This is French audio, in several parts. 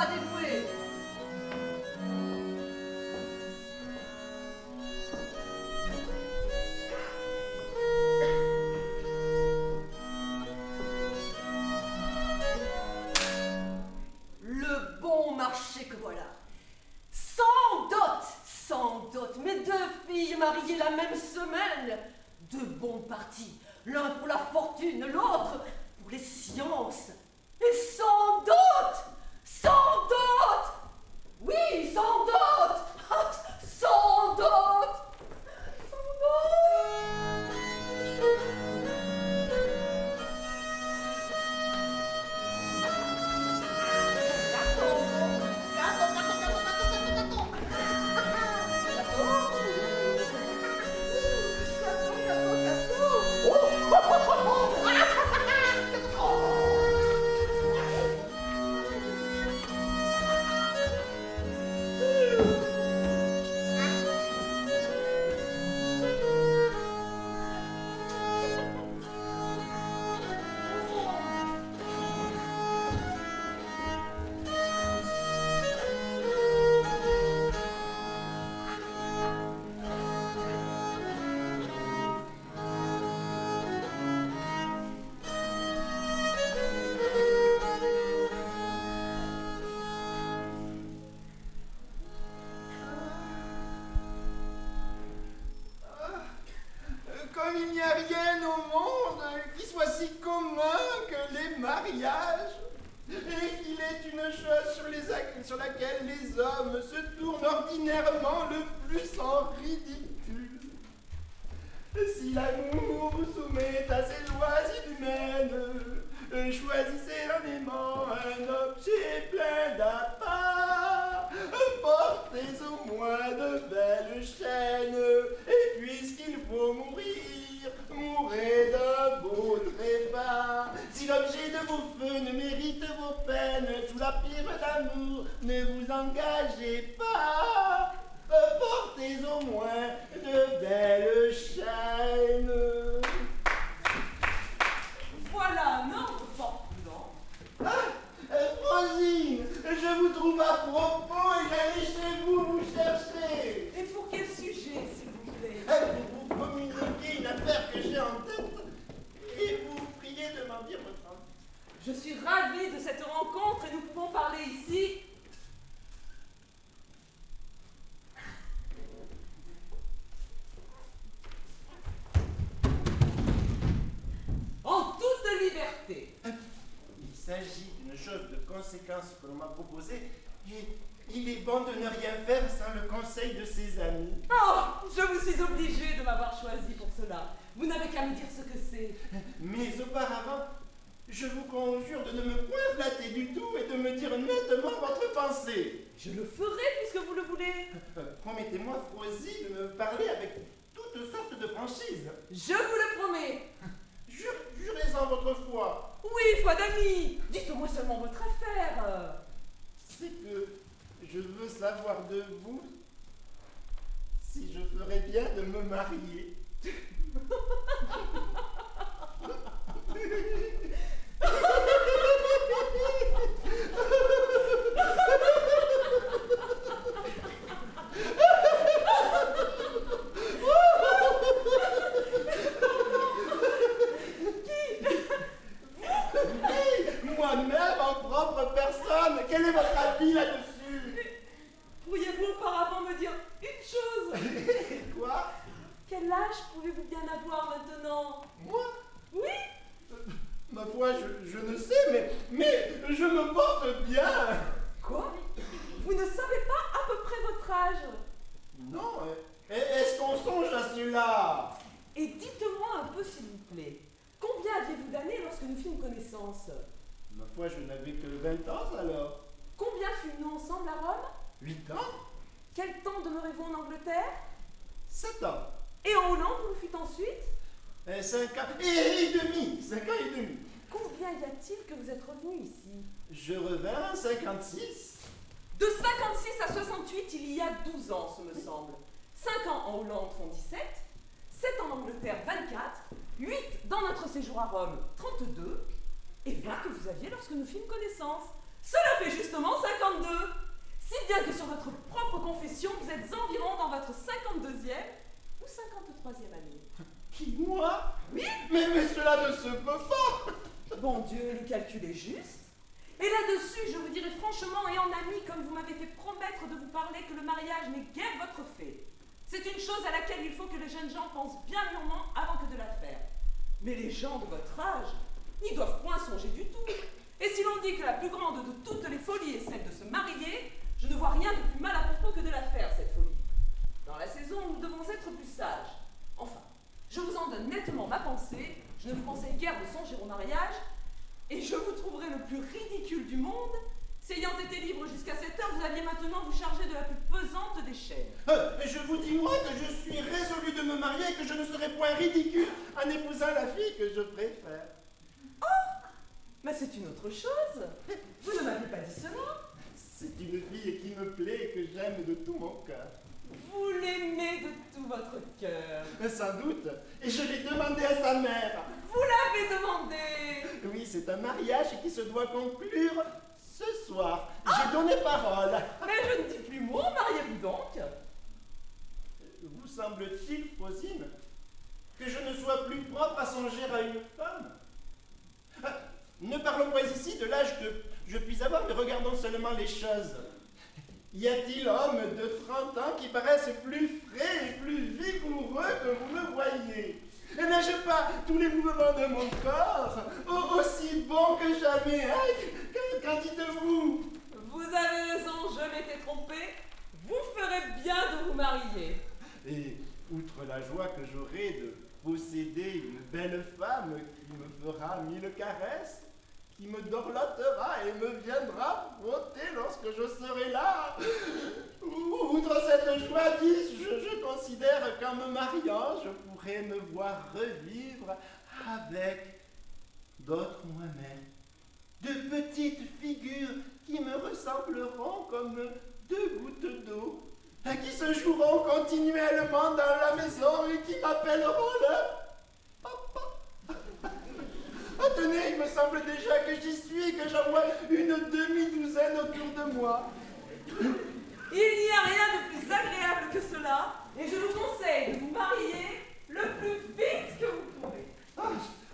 pas dévoué. Le bon marché que voilà. Sans dot, mes deux filles mariées la même semaine. Deux bons partis, l'un pour la fortune, l'autre pour les sciences. Et sans dot. Oui, sans dot. Sans dot. Comme il n'y a rien au monde qui soit si commun que les mariages, et qu'il est une chose sur laquelle les hommes se tournent ordinairement le plus en ridicule. Si l'amour vous soumet à ces lois inhumaines, choisissez un aimant, un objet plein d'appât, portez au moins de belles chaînes, et puisqu'il faut mourir, mourrez d'un beau trépas. Si l'objet de vos feux ne mérite vos peines, sous la pire d'amour, ne vous engagez pas. Portez au moins de belles chaînes. Voilà un ordre fort prudent. Rosine, je vous trouve à propos et j'allais chez vous vous chercher. Et pour quel sujet, s'il vous plaît? Pour vous communiquer une affaire que j'ai en tête et vous prier de m'en dire votre avis. Je suis ravie de cette rencontre et nous pouvons parler ici. En toute liberté. Il s'agit d'une chose de conséquence que l'on m'a proposée et il est bon de ne rien faire sans le conseil de ses amis. Oh, je vous suis obligée de m'avoir choisi pour cela. Vous n'avez qu'à me dire ce que c'est. Mais auparavant, je vous conjure de ne me point flatter du tout et de me dire nettement votre pensée. Je le ferai puisque vous le voulez. Promettez-moi, Frozy, de me parler avec toutes sortes de franchise. Je vous le promets. Jurez-en votre foi. Oui, foi d'amis. Dites-moi seulement votre affaire. C'est que je veux savoir de vous si je ferais bien de me marier. Moi-même, en propre personne, quel est votre avis là-dessus? Pourriez-vous auparavant me dire une chose? Quoi? Quel âge pouvez-vous bien avoir maintenant? Moi? Oui? Ma foi, je ne sais, mais je me porte bien. Quoi? Vous ne savez pas à peu près votre âge? Non, est-ce qu'on songe à cela? Et dites-moi un peu s'il vous plaît, combien aviez-vous d'années lorsque nous fîmes connaissance? Ma foi, je n'avais que 20 ans alors. Combien fûmes-nous ensemble à Rome? 8 ans? Quel temps demeurez-vous en Angleterre? 7 ans. Et en Hollande, vous fûtes ensuite? 5 ans et demi. 5 ans et demi. Combien y a-t-il que vous êtes revenu ici? Je revins en 56. De 56 à 68, il y a 12 ans, ce me semble. 5 ans en Hollande font 17, 7 en Angleterre 24, 8 dans notre séjour à Rome 32, et 20 que vous aviez lorsque nous fîmes connaissance. Cela fait justement 52. Si bien que sur votre propre confession, vous êtes environ dans votre 52e ou 53e année. Qui, moi? Oui. Mais cela ne se peut pas. Bon Dieu, le calcul est juste. Et là-dessus, je vous dirai franchement et en ami, comme vous m'avez fait promettre de vous parler, que le mariage n'est guère votre fait. C'est une chose à laquelle il faut que les jeunes gens pensent bien mûrement avant que de la faire. Mais les gens de votre âge n'y doivent point songer du tout. Et si l'on dit que la plus grande de toutes les folies est celle de se marier, je ne vois rien de plus mal à propos que de la faire, cette folie. Dans la saison, nous devons être plus sages. Enfin, je vous en donne nettement ma pensée, je ne vous conseille guère de songer au mariage, et je vous trouverai le plus ridicule du monde si, ayant été libre jusqu'à cette heure, vous alliez maintenant vous charger de la plus pesante des chaînes. Je vous dis, moi, que je suis résolu de me marier et que je ne serai point ridicule en épousant la fille que je préfère. Oh, mais c'est une autre chose. Vous ne m'avez pas dit cela. C'est une fille qui me plaît et que j'aime de tout mon cœur. Vous l'aimez de tout votre cœur. Sans doute. Et je l'ai demandé à sa mère. Vous l'avez demandé. Oui, c'est un mariage qui se doit conclure ce soir. J'ai donné parole. Mais je ne dis plus mot, mariez-vous donc. Vous semble-t-il, Frosine, que je ne sois plus propre à songer à une femme? Ne parlons pas ici de l'âge que je puis avoir, mais regardons seulement les choses. Y a-t-il homme de 30 ans qui paraisse plus frais et plus vigoureux que vous me voyez? Et n'ai-je pas tous les mouvements de mon corps aussi bons que jamais? Qu'en dites-vous? Vous avez raison, je m'étais trompé. Vous ferez bien de vous marier. Et outre la joie que j'aurai de posséder une belle femme qui me fera 1000 caresses, qui me dorlotera et me viendra frotter lorsque je serai là. Outre cette joie, je considère qu'en me mariant, je pourrais me voir revivre avec d'autres moi-même. De petites figures qui me ressembleront comme 2 gouttes d'eau, qui se joueront continuellement dans la maison et qui m'appelleront le papa. Tenez, il me semble déjà que j'y suis et que j'en vois une demi-douzaine autour de moi. Il n'y a rien de plus agréable que cela, et je vous conseille de vous marier le plus vite que vous pourrez.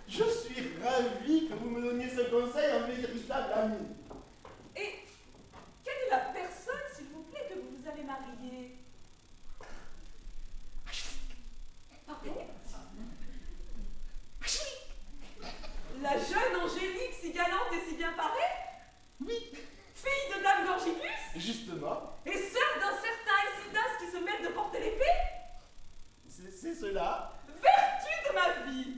Je suis ravi que vous me donniez ce conseil en véritable ami. Et quelle est la personne, s'il vous plaît, que vous allez marier? Pardon? La jeune Angélique, si galante et si bien parée? Oui. Fille de Dame Gorgibus? Justement. Et sœur d'un certain Æcidas qui se mêle de porter l'épée? C'est cela. Vertu de ma vie!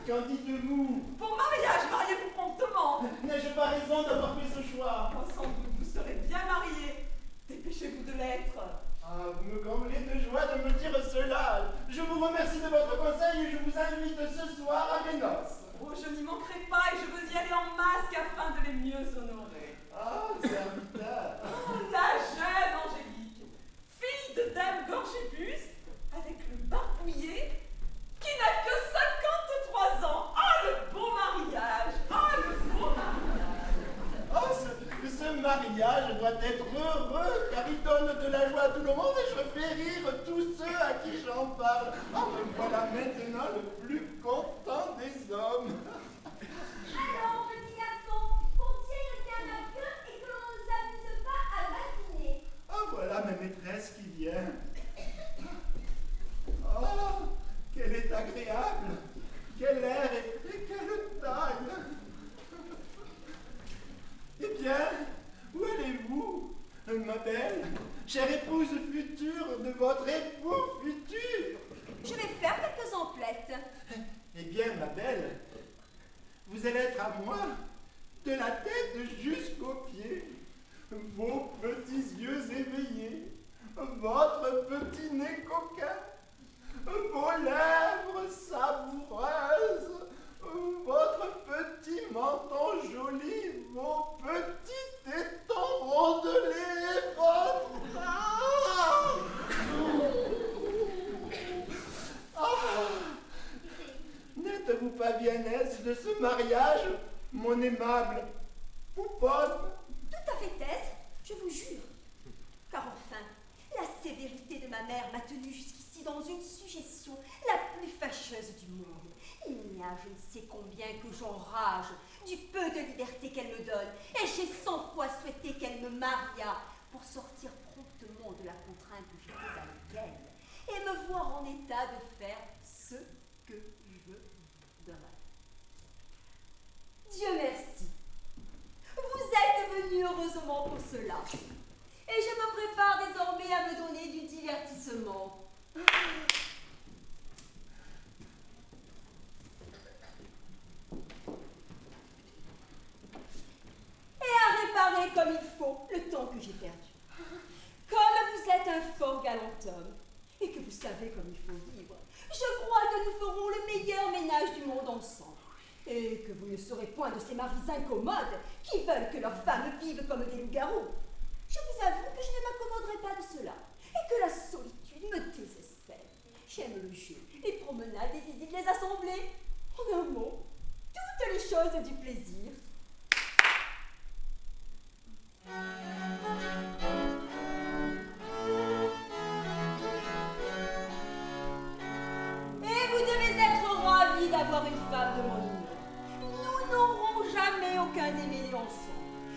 Qu'en dites-vous? Pour mariage, mariez-vous promptement! N'ai-je pas raison d'avoir fait ce choix? Oh, sans doute, vous serez bien marié. Dépêchez-vous de l'être. Vous me comblez de joie de me dire cela. Je vous remercie de votre conseil et je vous invite ce soir à mes noces. Oh, je n'y manquerai pas et je veux y aller en masque afin de les mieux honorer. Serviteur. Oh, la jeune Angélique, fille de Dame Gorgibus, avec le barbouillé, qui n'a que 53 ans. Oh, le beau mariage! Oh, le beau mariage! Ce mariage doit être heureux car il donne de la joie à tout le monde et je fais rire tous ceux à qui j'en parle. Me voilà maintenant le plus content des hommes. Alors, petit garçon, qu'on tienne le canne à queue et que l'on ne s'amuse pas à badiner. Voilà ma maîtresse qui vient. Qu'elle est agréable, quel air et quelle taille. Eh bien, où allez-vous, ma belle, chère épouse future de votre époux futur? Je vais faire quelques emplettes. Eh bien, ma belle, vous allez être à moi, de la tête jusqu'aux pieds, vos petits yeux éveillés, votre petit nez coquin, vos lèvres savoureuses, votre petit menton joli, vos petits tétons rondelés, votre... N'êtes-vous pas bien aise de ce mariage, mon aimable pouponne? Tout je vous jure. Car enfin, la sévérité de ma mère m'a tenue jusqu'ici dans une suggestion la plus fâcheuse du monde. Il y a je ne sais combien que j'enrage du peu de liberté qu'elle me donne, et j'ai 100 fois souhaité qu'elle me mariât pour sortir promptement de la contrainte où j'étais avec elle, et me voir en état de faire ce que je voudrais. Dieu merci. Vous êtes venu heureusement pour cela. Et je me prépare désormais à me donner du divertissement. Et à réparer comme il faut le temps que j'ai perdu. Comme vous êtes un fort galant homme, et que vous savez comme il faut vivre, je crois que nous ferons le meilleur ménage du monde ensemble. Et que vous ne serez point de ces maris incommodes qui veulent que leurs femmes vivent comme des loups-garous. Je vous avoue que je ne m'accommoderai pas de cela, et que la solitude me désespère. J'aime le jeu, les promenades, les visites, les assemblées. En un mot, toutes les choses du plaisir. Et vous devez être ravis d'avoir une femme de mon humeur. Nous n'aurons jamais aucun démêlé ensemble.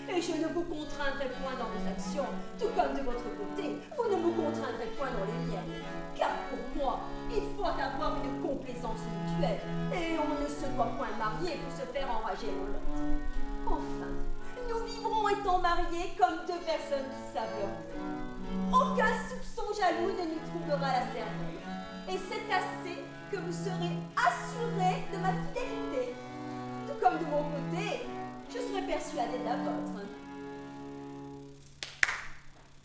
Et je ne vous contraindrai point dans vos actions, tout comme de votre côté, vous ne me contraindrez point dans les miennes. Car pour moi, il faut avoir une complaisance mutuelle, et on ne se doit point marier pour se faire enrager l'un l'autre. Enfin, nous vivrons étant mariés comme deux personnes qui savent leur vie. Aucun soupçon jaloux ne nous troublera la cervelle. Et c'est assez que vous serez assurés de ma fidélité. Tout comme de mon côté, je serai persuadée de la vôtre.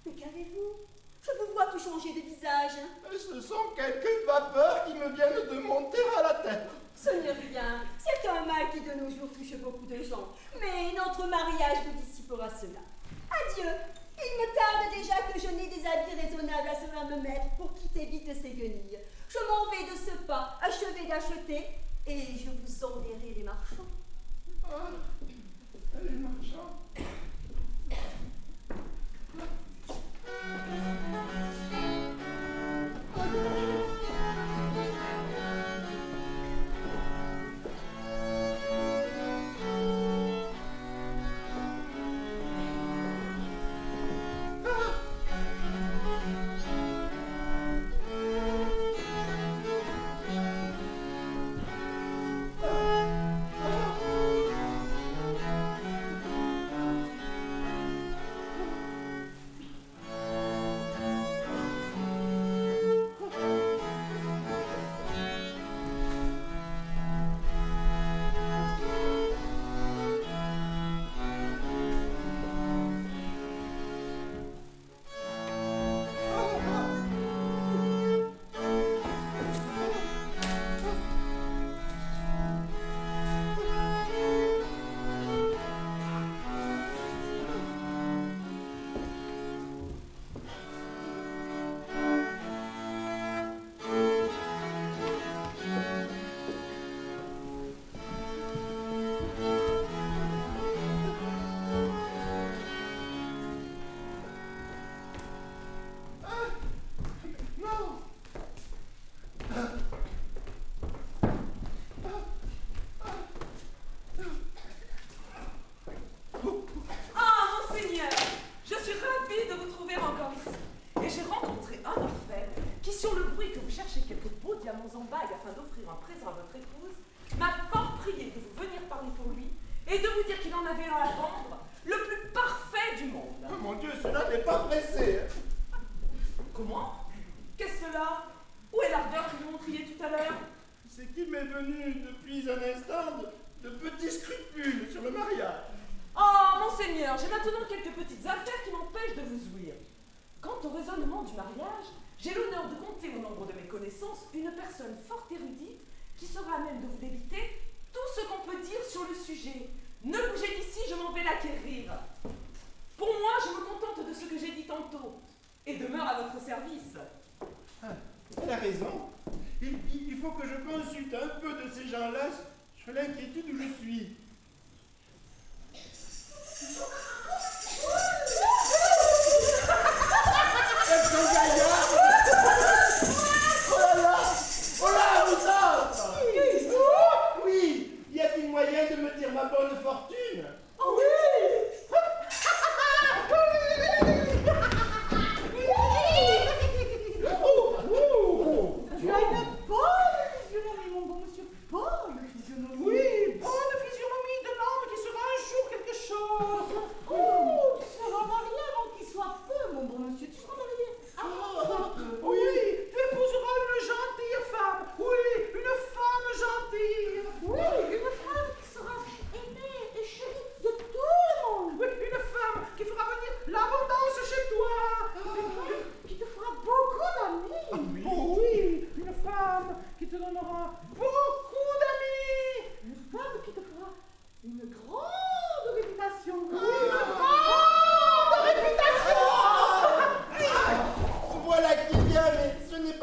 Mais qu'avez-vous? Je vous vois tout changer de visage. Ce sont quelques vapeurs qui me viennent de monter à la tête. Ce n'est rien. C'est un mal qui de nos jours touche beaucoup de gens. Mais notre mariage vous dissipera cela. Adieu. Il me tarde déjà que je n'ai des habits raisonnables à cela me mettre pour quitter vite ces guenilles. Je m'en vais de ce pas, achevé d'acheter, et je vous enverrai les marchands. Ah, les marchands.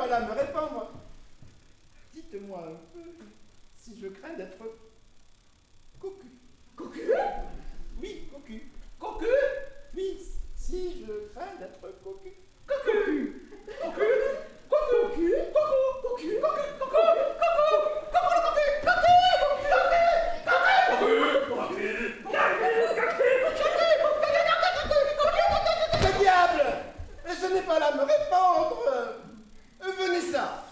pas là me répandre. Dites-moi un peu si je crains d'être cocu. Cocu? Oui, cocu. Cocu? Oui, si je crains d'être cocu. Cocu? Cocu? Cocu? Cocu? Cocu? Que diable! Ce n'est pas là me répandre. Venez ça.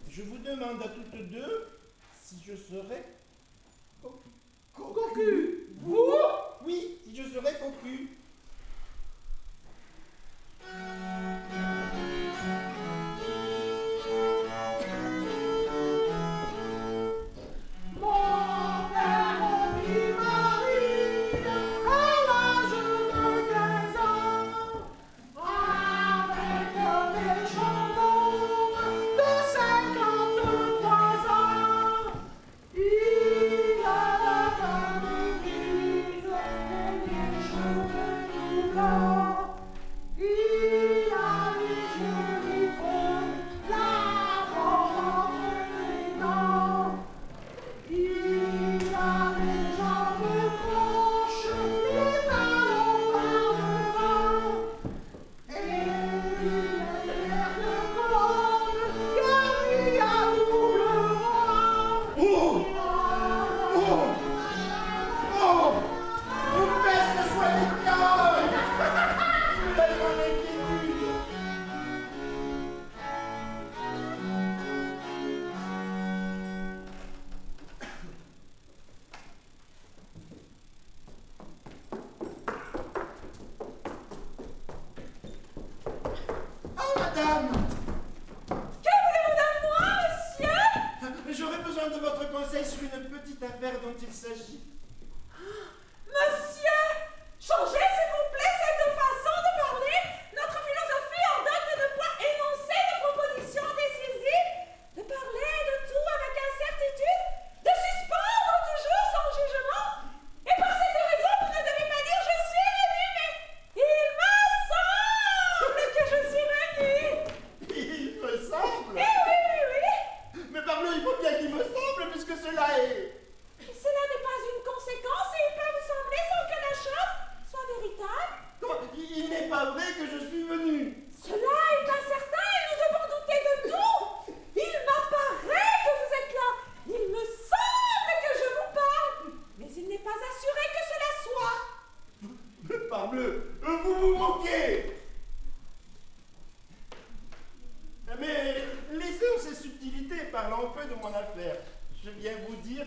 Je vous demande à toutes deux si je serais cocu. Cocu? Vous? Oui, si je serais cocu. Madame! Que voulez-vous de moi, monsieur? J'aurais besoin de votre conseil sur une petite affaire dont il s'agit. Monsieur, changez s'il vous plaît cette façon de parler. Notre philosophie ordonne de ne pas énoncer de propositions décisives, de parler de tout avec incertitude, de suspendre toujours son jugement. Et par cette raison, vous ne devez pas dire je suis venu, mais il me semble que je suis venu. Il me semble. Eh oui, oui, oui. Mais parbleu, il faut bien qu'il me semble, puisque cela est... Cela n'est pas une conséquence et il peut vous sembler sans que la chose soit véritable. Comment? Il n'est pas vrai que je suis venu. Cela est incertain et nous devons douter de tout. Il m'apparaît que vous êtes là. Il me semble que je vous parle. Mais il n'est pas assuré que cela soit. Parbleu, vous vous moquez. Mais laissons ces subtilités, parlons un peu de mon affaire. Je viens vous dire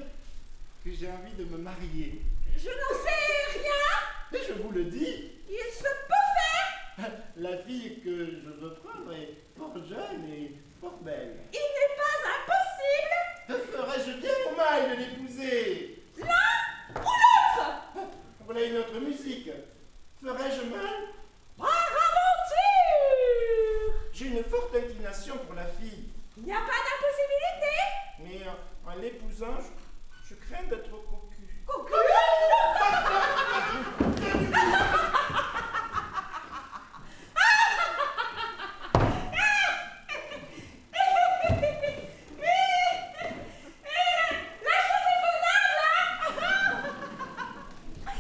que j'ai envie de me marier. Je n'en sais rien. Mais je vous le dis, Il se peut faire. la fille que je veux prendre est fort jeune et fort belle. Il n'est pas impossible. Ferais-je bien au mal de l'épouser? L'un ou l'autre. Voilà une autre musique. Ferais-je mal? Par aventure. J'ai une forte inclination pour la fille. Il n'y a pas d'impossibilité. Mais en l'épousant, je crains d'être cocu. Cocu.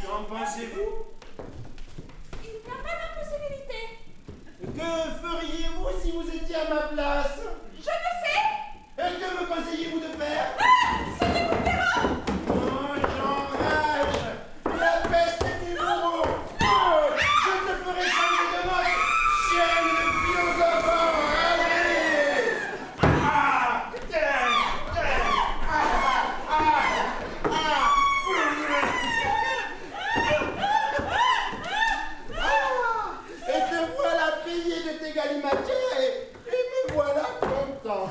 Qu'en pensez-vous? Il n'y a pas d'impossibilité. Que feriez-vous si vous étiez à ma place? Je ne sais. Que me conseillez-vous de faire? Ce qui vous plaira. Oh, j'enrage! La peste est du bourreau! Oh, je te ferai changer de mode! Chienne de philosophe! Allez! Ah! Tiens! Et te voilà payé de tes galimatières et me voilà content!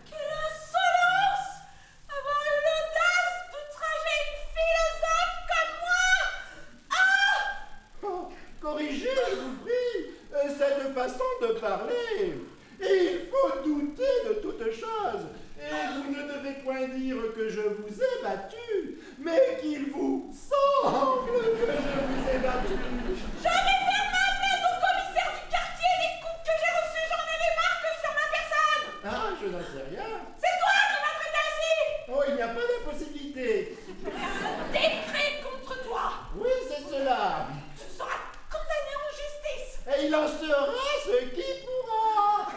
Quelle insolence! Avoir eu l'audace d'outrager une philosophe comme moi! Oh, corrigez, je vous prie, cette façon de parler. Et il faut douter de toute chose. Et vous ne devez point dire que je vous ai battu, mais qu'il vous semble que je vous ai battu. Je député. Décret contre toi. Oui, c'est cela. Tu seras condamné en justice. Et il en sera ce qui pourra.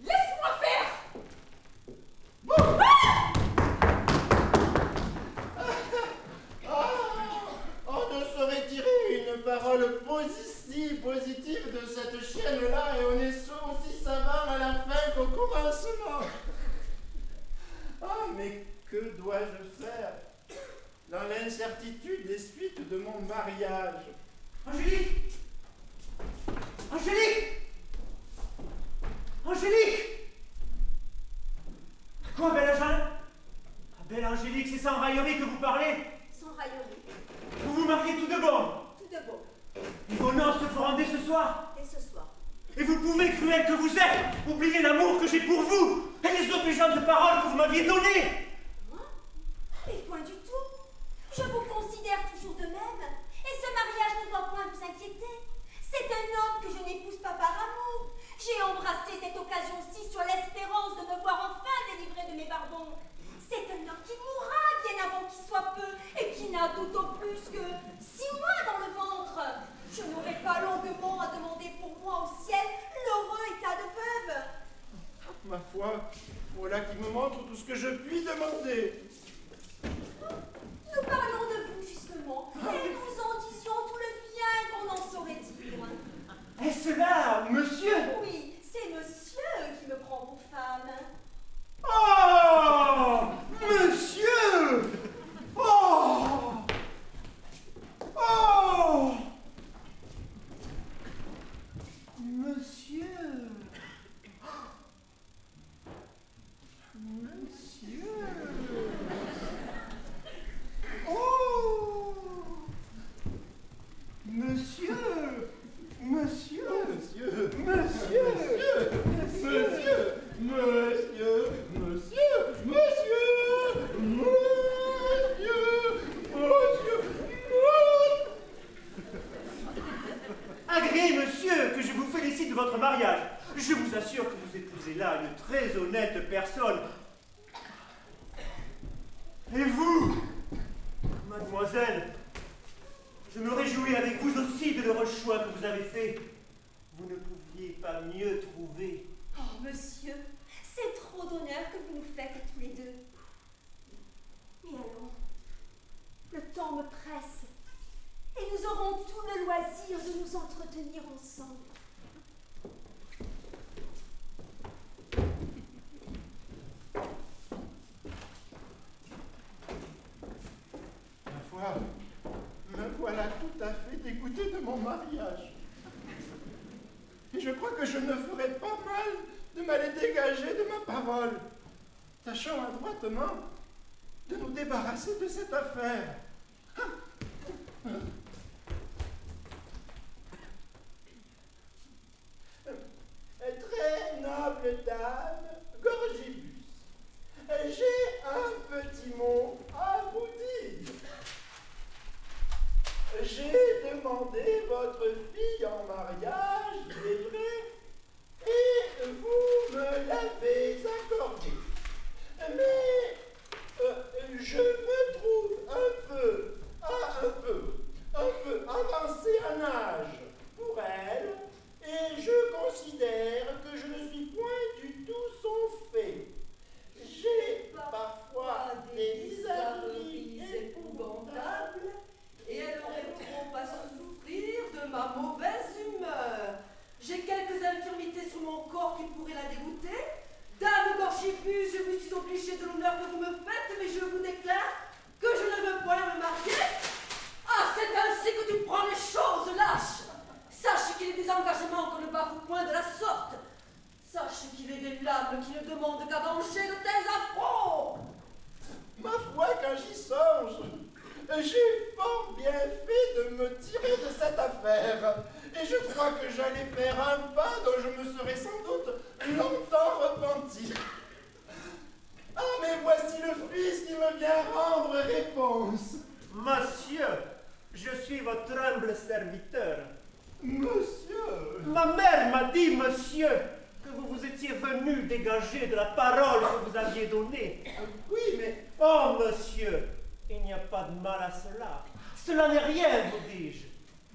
Laisse-moi faire. On ne saurait tirer une parole positive de cette chienne-là et on est aussi savant à la fin qu'au commencement. Ah, mais que dois-je faire dans l'incertitude des suites de mon mariage? Angélique! Angélique! Angélique! Quoi, belle Angélique? Belle Angélique, c'est sans raillerie que vous parlez? Sans raillerie. Vous vous mariez tout de bon? Tout de beau. Et vos noces se feront dès ce soir? Et ce soir. Et vous pouvez, cruel que vous êtes, oublier l'amour que j'ai pour vous et les obligeantes paroles que vous m'aviez données? Moi? Mais point du tout. Je vous considère toujours de même. Et ce mariage ne doit point vous inquiéter. C'est un homme que je n'épouse pas par amour. J'ai embrassé cette occasion-ci sur l'espérance de me voir enfin délivrée de mes barbons. C'est un homme qui mourra bien avant qu'il soit peu et qui n'a tout au plus que 6 mois dans le ventre. Je n'aurai pas longuement à demander pour moi au ciel l'heureux état de veuve. Ma foi, voilà qui me montre tout ce que je puis demander. Nous parlons de vous justement et nous en disions tout le bien qu'on en saurait dire. Est-ce là, monsieur? Oui, c'est monsieur qui me prend pour femme. Oh! Monsieur! Oh! Oh! Monsieur! Monsieur! Oh! Monsieur! Monsieur! Monsieur, Monsieur! Agréez, monsieur, que je vous félicite de votre mariage. Je vous assure que vous épousez là une très honnête personne. Et vous, mademoiselle, je me réjouis avec vous aussi de l'heureux choix que vous avez fait. Vous ne pouviez pas mieux trouver. Oh, monsieur, c'est trop d'honneur que vous nous faites tous les deux. Mais allons, le temps me presse et nous aurons tout le loisir de nous entretenir ensemble. ma foi, me voilà tout à fait dégoûté de mon mariage. Et je crois que je ne ferais pas mal de m'aller dégager de ma parole. Tâchons adroitement de nous débarrasser de cette affaire. Très noble dame, Gorgibus, j'ai un petit mot à vous dire. J'ai demandé votre fille en mariage, il est vrai, et vous me l'avez accordé. Mais je me trouve un peu avancé en âge pour elle, et je considère que je ne suis point du tout son fait. J'ai parfois des bizarreries épouvantables, et elle aurait trop à souffrir de ma mauvaise humeur. J'ai quelques infirmités sur mon corps qui pourraient la dégoûter. Dame Gorgibus, je vous suis obligée de l'honneur que vous me faites, mais je vous déclare que je ne veux point me marier. Ah, c'est ainsi que tu prends les choses, lâche. Sache qu'il y a des engagements qu'on ne bafoue point de la sorte. Sache qu'il est des lames qui ne demandent qu'à venger de tels affronts. Ma foi, quand j'y songe, j'ai fort bien fait de me tirer de cette affaire. Et je crois que j'allais faire un pas dont je me serais sans doute longtemps repenti. Ah, mais voici le fils qui me vient rendre réponse. Monsieur, je suis votre humble serviteur. Monsieur! Ma mère m'a dit, monsieur, que vous étiez venu dégager de la parole que vous aviez donnée. Oui, mais... Oh, monsieur, il n'y a pas de mal à cela. Cela n'est rien, vous dis-je.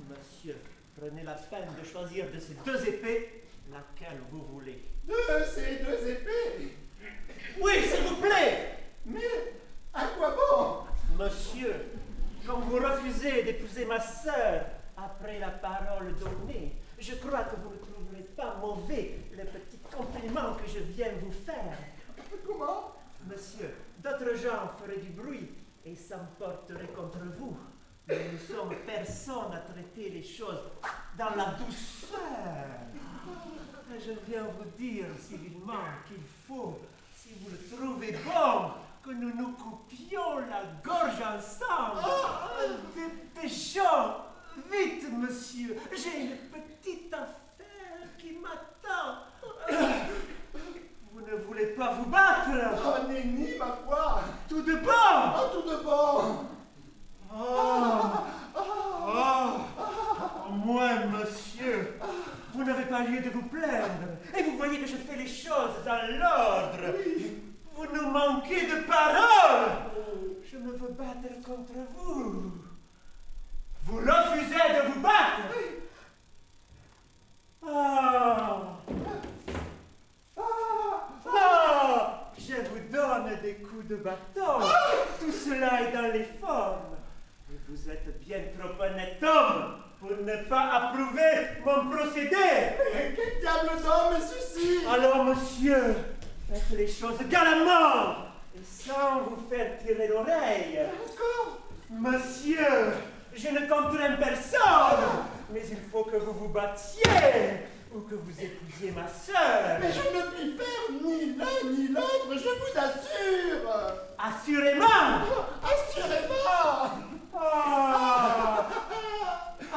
Monsieur, prenez la peine de choisir de ces deux épées laquelle vous voulez. De ces deux épées? Oui, s'il vous plaît. Mais à quoi bon? Monsieur, comme vous refusez d'épouser ma sœur après la parole donnée, je crois que vous ne trouverez pas mauvais le petit compliment que je viens vous faire. Comment? Monsieur, d'autres gens feraient du bruit et s'emporteraient contre vous. Mais nous sommes personne à traiter les choses dans la douceur. Et je viens vous dire civilement qu'il faut, si vous le trouvez bon, que nous nous coupions la gorge ensemble. Dépêchons, vite, monsieur, j'ai une petite affaire qui m'attend. Vous ne voulez pas vous battre? Oh, nenni, ma foi! Tout de bon! Oh, tout de bon! Au moins, monsieur, vous n'avez pas lieu de vous plaindre. Et vous voyez que je fais les choses dans l'ordre. Vous nous manquez de parole. Je me veux battre contre vous. Vous refusez de vous battre. Je vous donne des coups de bâton. Tout cela est dans les formes. Mais vous êtes bien trop honnête homme pour ne pas approuver mon procédé. Mais quel diable d'homme est ceci? Alors, monsieur, faites les choses galamment et sans vous faire tirer l'oreille. Encore? Monsieur, je ne contrains personne, mais il faut que vous vous battiez ou que vous épousiez ma sœur. Mais je ne puis faire ni l'un ni l'autre, je vous assure! Assurément. Assurément!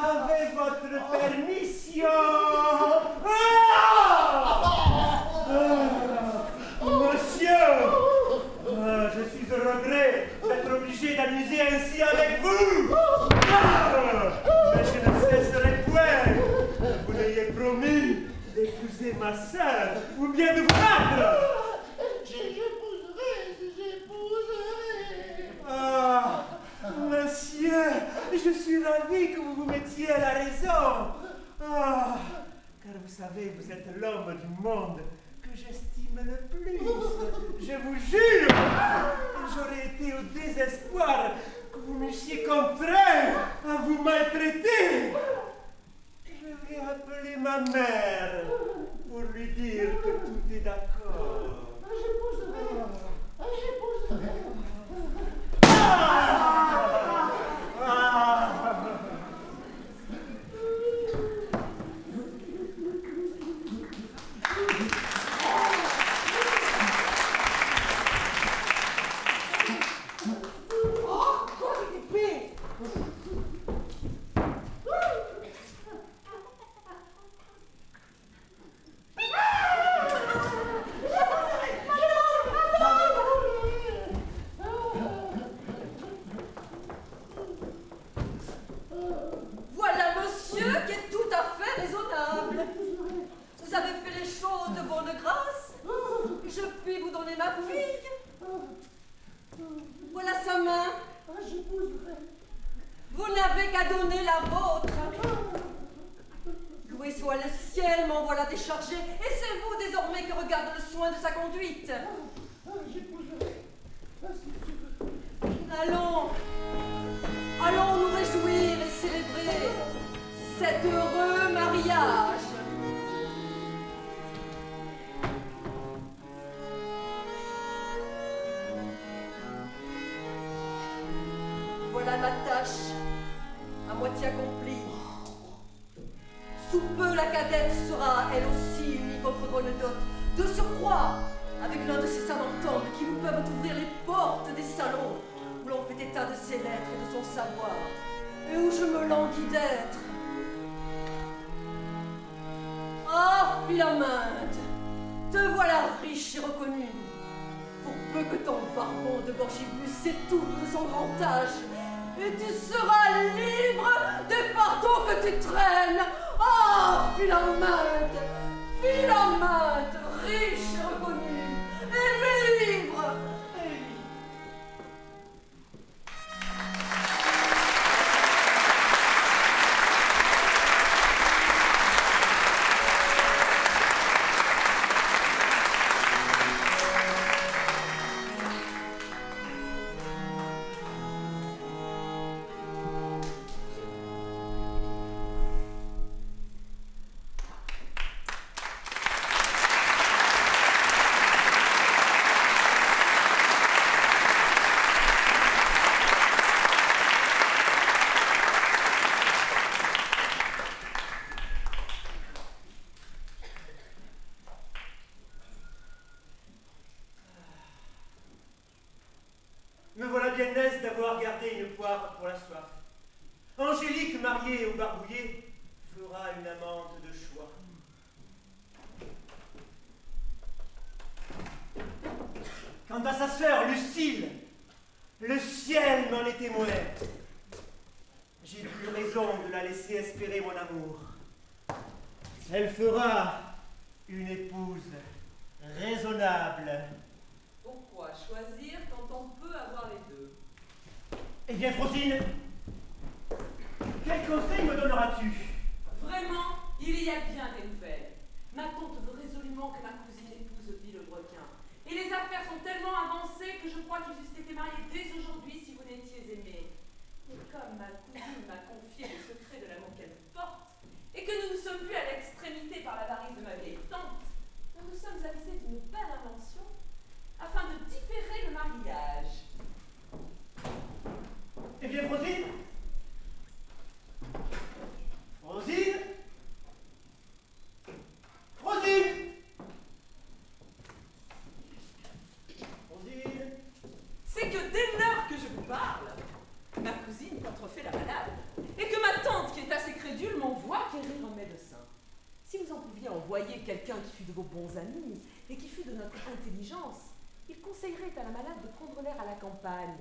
Avec votre permission. Monsieur, je suis au regret d'être obligé d'amuser ainsi avec vous. Mais je ne cesserai point que vous n'ayez promis d'épouser ma sœur ou bien de vous battre. Monsieur, je suis ravi que vous vous mettiez à la raison. Car vous savez, vous êtes l'homme du monde que j'estime le plus. Je vous jure, j'aurais été au désespoir que vous m'eussiez contraint à vous maltraiter. Je vais appeler ma mère pour lui dire que tout est d'accord. Allons nous réjouir et célébrer cet heureux mariage. Voilà ma tâche, à moitié accomplie. Sous peu, la cadette sera, elle aussi, unie votre bonne dot. De surcroît, avec l'un de ces savants hommes qui vous peuvent ouvrir les portes des salons où l'on fait état de ses lettres et de son savoir, et où je me languis d'être. Ah, Philaminde, te voilà riche et reconnue. Pour peu que ton barbon de Gorgibus s'étouffe de son grand âge, et tu seras libre des fardeaux que tu traînes. Oh, Philomath! Philomath, riche et reconnu, et libre! Me voilà bien aise d'avoir gardé une poire pour la soif. Angélique, mariée au barbouillé, fera une amante de choix. Quant à sa sœur, Lucille, le ciel m'en est témoin. J'ai plus raison de la laisser espérer mon amour. Elle fera une épouse raisonnable. Pourquoi choisir quand on peut avoir les deux? Eh bien, Frosine, quel conseil me donneras-tu? Vraiment, il y a bien des nouvelles. Ma tante veut résolument que ma cousine épouse Villebrequin. Et les affaires sont tellement avancées que je crois qu'ils eussent été mariés dès aujourd'hui si vous n'étiez aimés. Et comme ma cousine m'a confié le secret de l'amour qu'elle porte, et que nous ne sommes plus à l'extrémité par l'avarice de ma vieille tante, nous nous sommes avisés d'une belle invention afin de différer le mariage. Eh bien, Frosine? Frosine? Frosine? Frosine? C'est que dès l'heure que je vous parle, ma cousine contrefait la malade, et que ma tante, qui est assez crédule, m'envoie quérir un médecin. Si vous en pouviez envoyer quelqu'un qui fût de vos bons amis, et qui fût de notre intelligence, il conseillerait à la malade de prendre l'air à la campagne.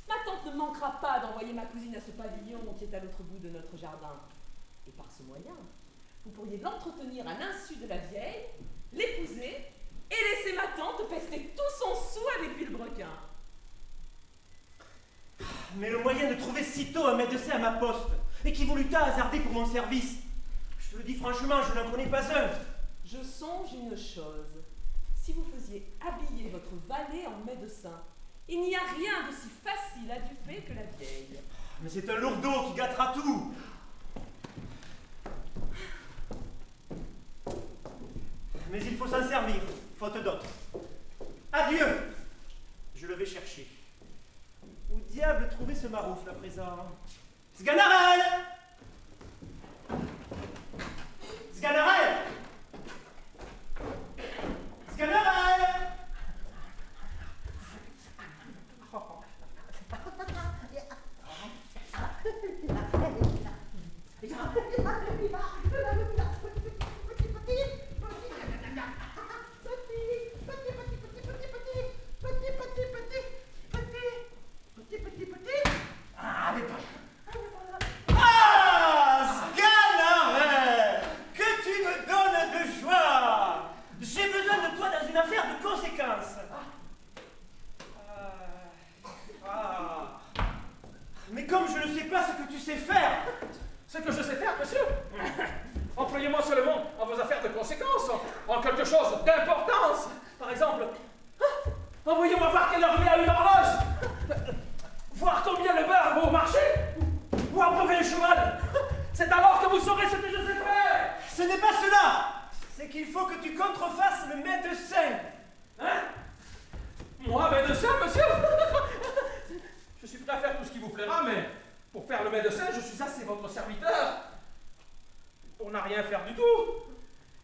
Ma tante ne manquera pas d'envoyer ma cousine à ce pavillon qui est à l'autre bout de notre jardin. Et par ce moyen, vous pourriez l'entretenir à l'insu de la vieille, l'épouser, et laisser ma tante pester tout son sou avec Villebrequin. Mais le moyen de trouver sitôt un médecin à ma poste, et qui voulut hasarder pour mon service, je te le dis franchement, je n'en connais pas un. Je songe une chose. Si vous faisiez habiller votre valet en médecin, il n'y a rien de si facile à duper que la vieille. Mais c'est un lourdeau qui gâtera tout. Mais il faut s'en servir, faute d'autre. Adieu. Je le vais chercher. Où diable trouver ce maroufle à présent? Sganarelle! Sganarelle! Sganarelle! Mais comme je ne sais pas ce que tu sais faire. Ce que je sais faire, monsieur? Employez-moi seulement en vos affaires de conséquence, en quelque chose d'importance. Par exemple, envoyez-moi voir quelle heure il est à une horloge, voir combien le beurre vaut au marché, ou abreuver le cheval. C'est alors que vous saurez ce que je sais faire. Ce n'est pas cela. C'est qu'il faut que tu contrefasses le médecin. Hein? Moi, médecin, monsieur? Je suis prêt à faire tout ce qui vous plaira, mais pour faire le médecin, je suis assez votre serviteur. Pour n'a rien faire du tout.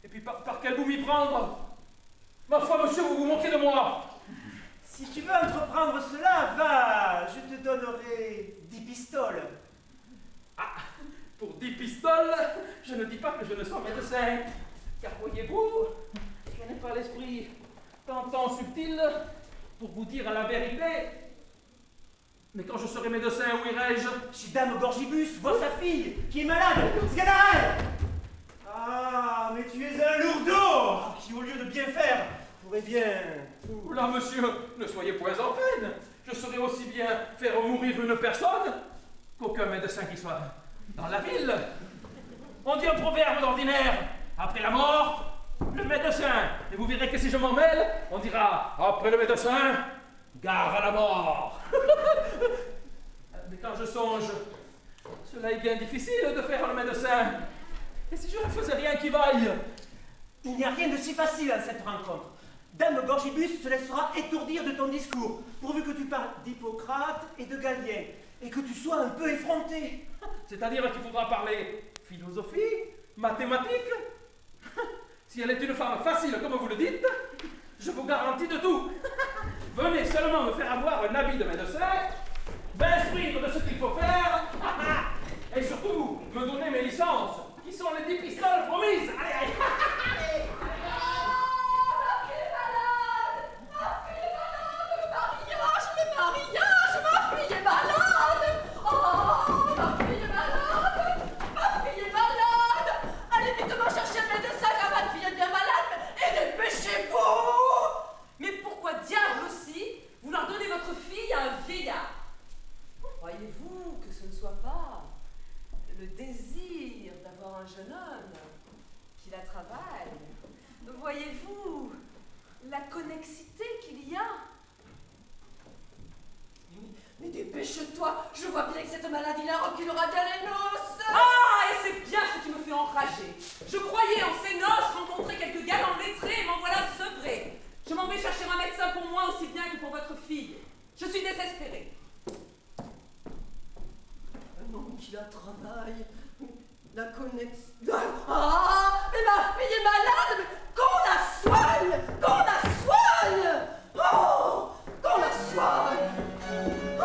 Et puis par quel bout m'y prendre? Ma foi, monsieur, vous vous moquez de moi. Si tu veux entreprendre cela, va, je te donnerai 10 pistoles. Ah, pour 10 pistoles, je ne dis pas que je ne sois médecin. Car voyez-vous, je n'ai pas l'esprit tant subtil pour vous dire la vérité. Mais quand je serai médecin, où irai-je? Chez Dame Gorgibus, vois sa fille, qui est malade. Sganarelle! mais tu es un lourdeau qui, au lieu de bien faire, pourrait bien tout... Oula, monsieur, ne soyez point en peine. Je saurais aussi bien faire mourir une personne qu'aucun médecin qui soit dans la ville. On dit un proverbe d'ordinaire, après la mort, le médecin. Et vous verrez que si je m'en mêle, on dira, après le médecin, gare à la mort. Mais quand je songe, cela est bien difficile de faire le médecin. Et si je ne faisais rien qui vaille? Il n'y a rien de si facile à cette rencontre. Dame Gorgibus se laissera étourdir de ton discours, pourvu que tu parles d'Hippocrate et de Galien, et que tu sois un peu effronté. C'est-à-dire qu'il faudra parler philosophie, mathématiques. Si elle est une femme facile, comme vous le dites, je vous garantis de tout. Venez seulement me faire avoir un habit de médecin, m'instruire de ce qu'il faut faire, et surtout me donner mes licences, qui sont les 10 pistoles promises. Allez, allez. Mais pourquoi diable aussi vous leur donnez votre fille à un vieillard? Croyez-vous que ce ne soit pas le désir d'avoir un jeune homme qui la travaille? Voyez-vous la connexité qu'il y a? Mais dépêche-toi, je vois bien que cette maladie-là reculera bien les noces. Ah, et c'est bien ce qui me fait enrager. Je croyais en ces noces rencontrer quelques galants lettrés, et m'en voilà sevré. Je m'en vais chercher un médecin pour moi aussi bien que pour votre fille. Je suis désespérée. Un homme qui la travaille, la connexe... Ah, mais ma fille est malade, mais qu'on la soigne, qu'on la soigne. Oh, qu'on la soigne. Oh.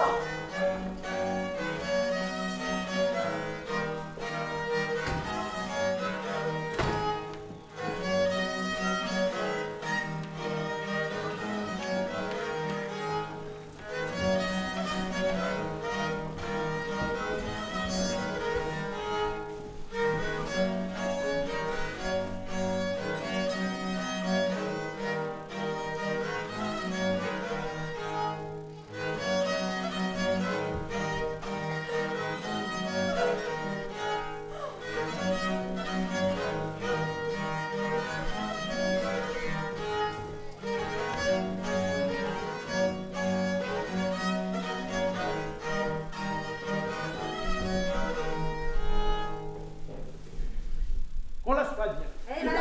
On la soigne. Eh là,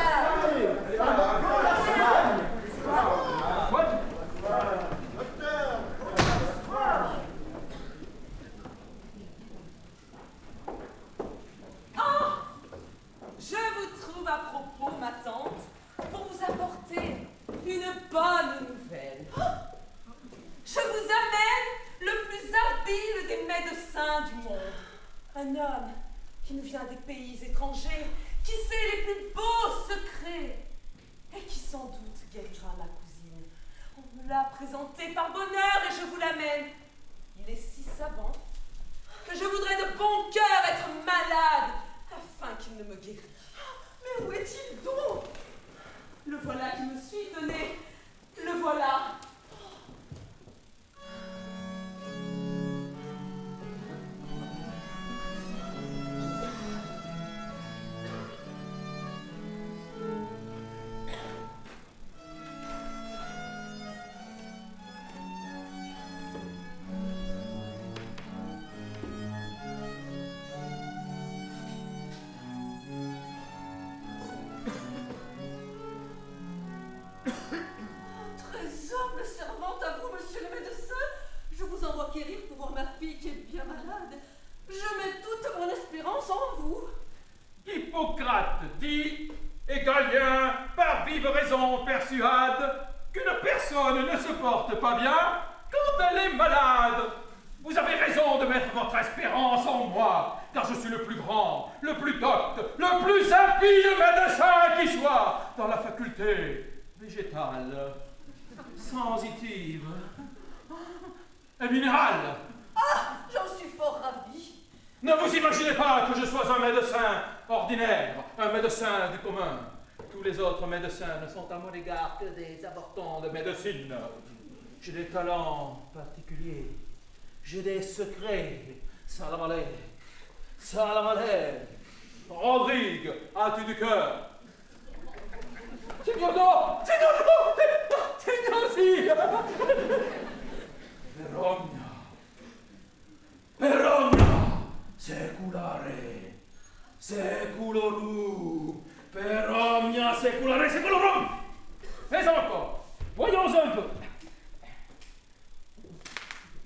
Ah! Je vous trouve à propos, ma tante, pour vous apporter une bonne nouvelle. Je vous amène le plus habile des médecins du monde. Un homme qui nous vient des pays étrangers, qui sait les plus beaux secrets et qui sans doute guérira ma cousine. On me l'a présenté par bonheur et je vous l'amène. Il est si savant que je voudrais de bon cœur être malade afin qu'il ne me guérisse. Mais où est-il donc? Le voilà qui me suit, tenez, le voilà. Très humble servante à vous, monsieur le médecin. Je vous envoie quérir pour voir ma fille qui est bien malade. Je mets toute mon espérance en vous. Hippocrate dit, et Galien, par vive raison, persuade qu'une personne ne se porte pas bien quand elle est malade. Vous avez raison de mettre votre espérance en moi, car je suis le plus grand, le plus docte, le plus habile médecin qui soit dans la faculté végétale, sensitive et minérale. Ah, j'en suis fort ravie. Ne vous imaginez pas que je sois un médecin ordinaire, un médecin du commun. Tous les autres médecins ne sont à mon égard que des avortons de médecine. J'ai des talents particuliers. J'ai des secrets. Salam alek. Salam alek. Rodrigue, as-tu du cœur? Signor no! Signor no! Signor sì! Verogna! Verogna! Seculare! Seculorum! Verogna seculare seculorum! Fais encore! Voyons un peu!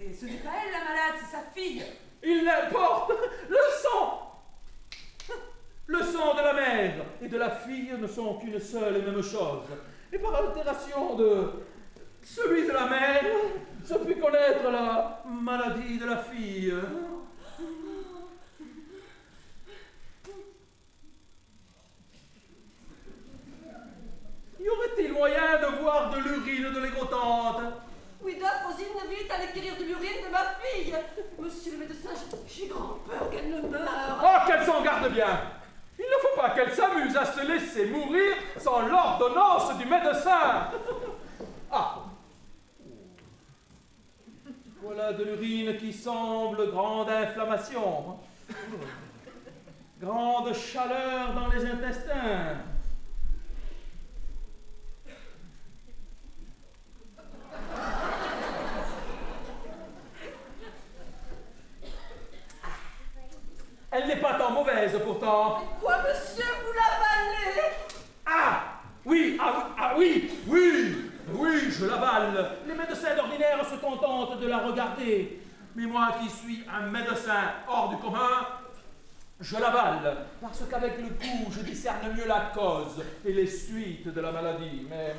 Et ce n'est pas elle la malade, c'est sa fille. Il n'importe! Le sang! Le sang de la mère et de la fille ne sont qu'une seule et même chose. Et par altération de celui de la mère, je puis connaître la maladie de la fille. Y aurait-il moyen de voir de l'urine de l'égrotante? Oui, Rosine, vite, allez acquérir de l'urine de ma fille. Monsieur le médecin, j'ai grand peur qu'elle ne meure. Oh, qu'elle s'en garde bien! Il ne faut pas qu'elle s'amuse à se laisser mourir sans l'ordonnance du médecin. Ah! Voilà de l'urine qui semble grande inflammation. Grande chaleur dans les intestins. Elle n'est pas tant mauvaise pourtant. Quoi, monsieur, vous l'avalez? Ah! Oui, oui, je l'avale. Les médecins d'ordinaire se contentent de la regarder. Mais moi qui suis un médecin hors du commun, je l'avale. Parce qu'avec le goût, je discerne mieux la cause et les suites de la maladie. Mais,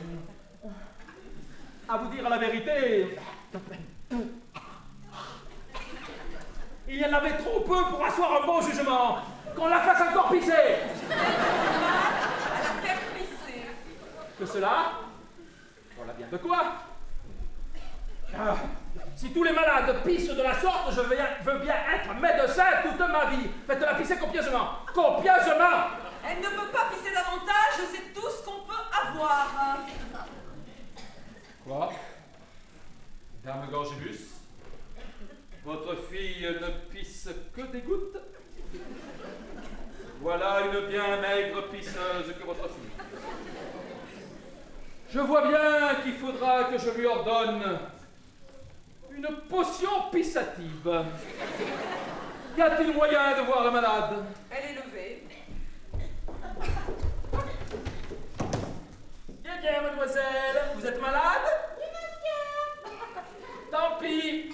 à vous dire la vérité, il y en avait trop peu pour asseoir un bon jugement. Qu'on la fasse encore pisser. À la faire pisser. Que cela? Voilà bien de quoi? Ah, si tous les malades pissent de la sorte, je veux bien être médecin toute ma vie. Faites-la pisser copieusement. Copieusement! Elle ne peut pas pisser davantage, c'est tout ce qu'on peut avoir. Quoi? Dame Gorgibus, votre fille ne pisse que des gouttes? Voilà une bien maigre pisseuse que votre fille. Je vois bien qu'il faudra que je lui ordonne une potion pissative. Y a-t-il moyen de voir la malade? Elle est levée. Bien, mademoiselle, vous êtes malade? Oui, monsieur. Tant pis.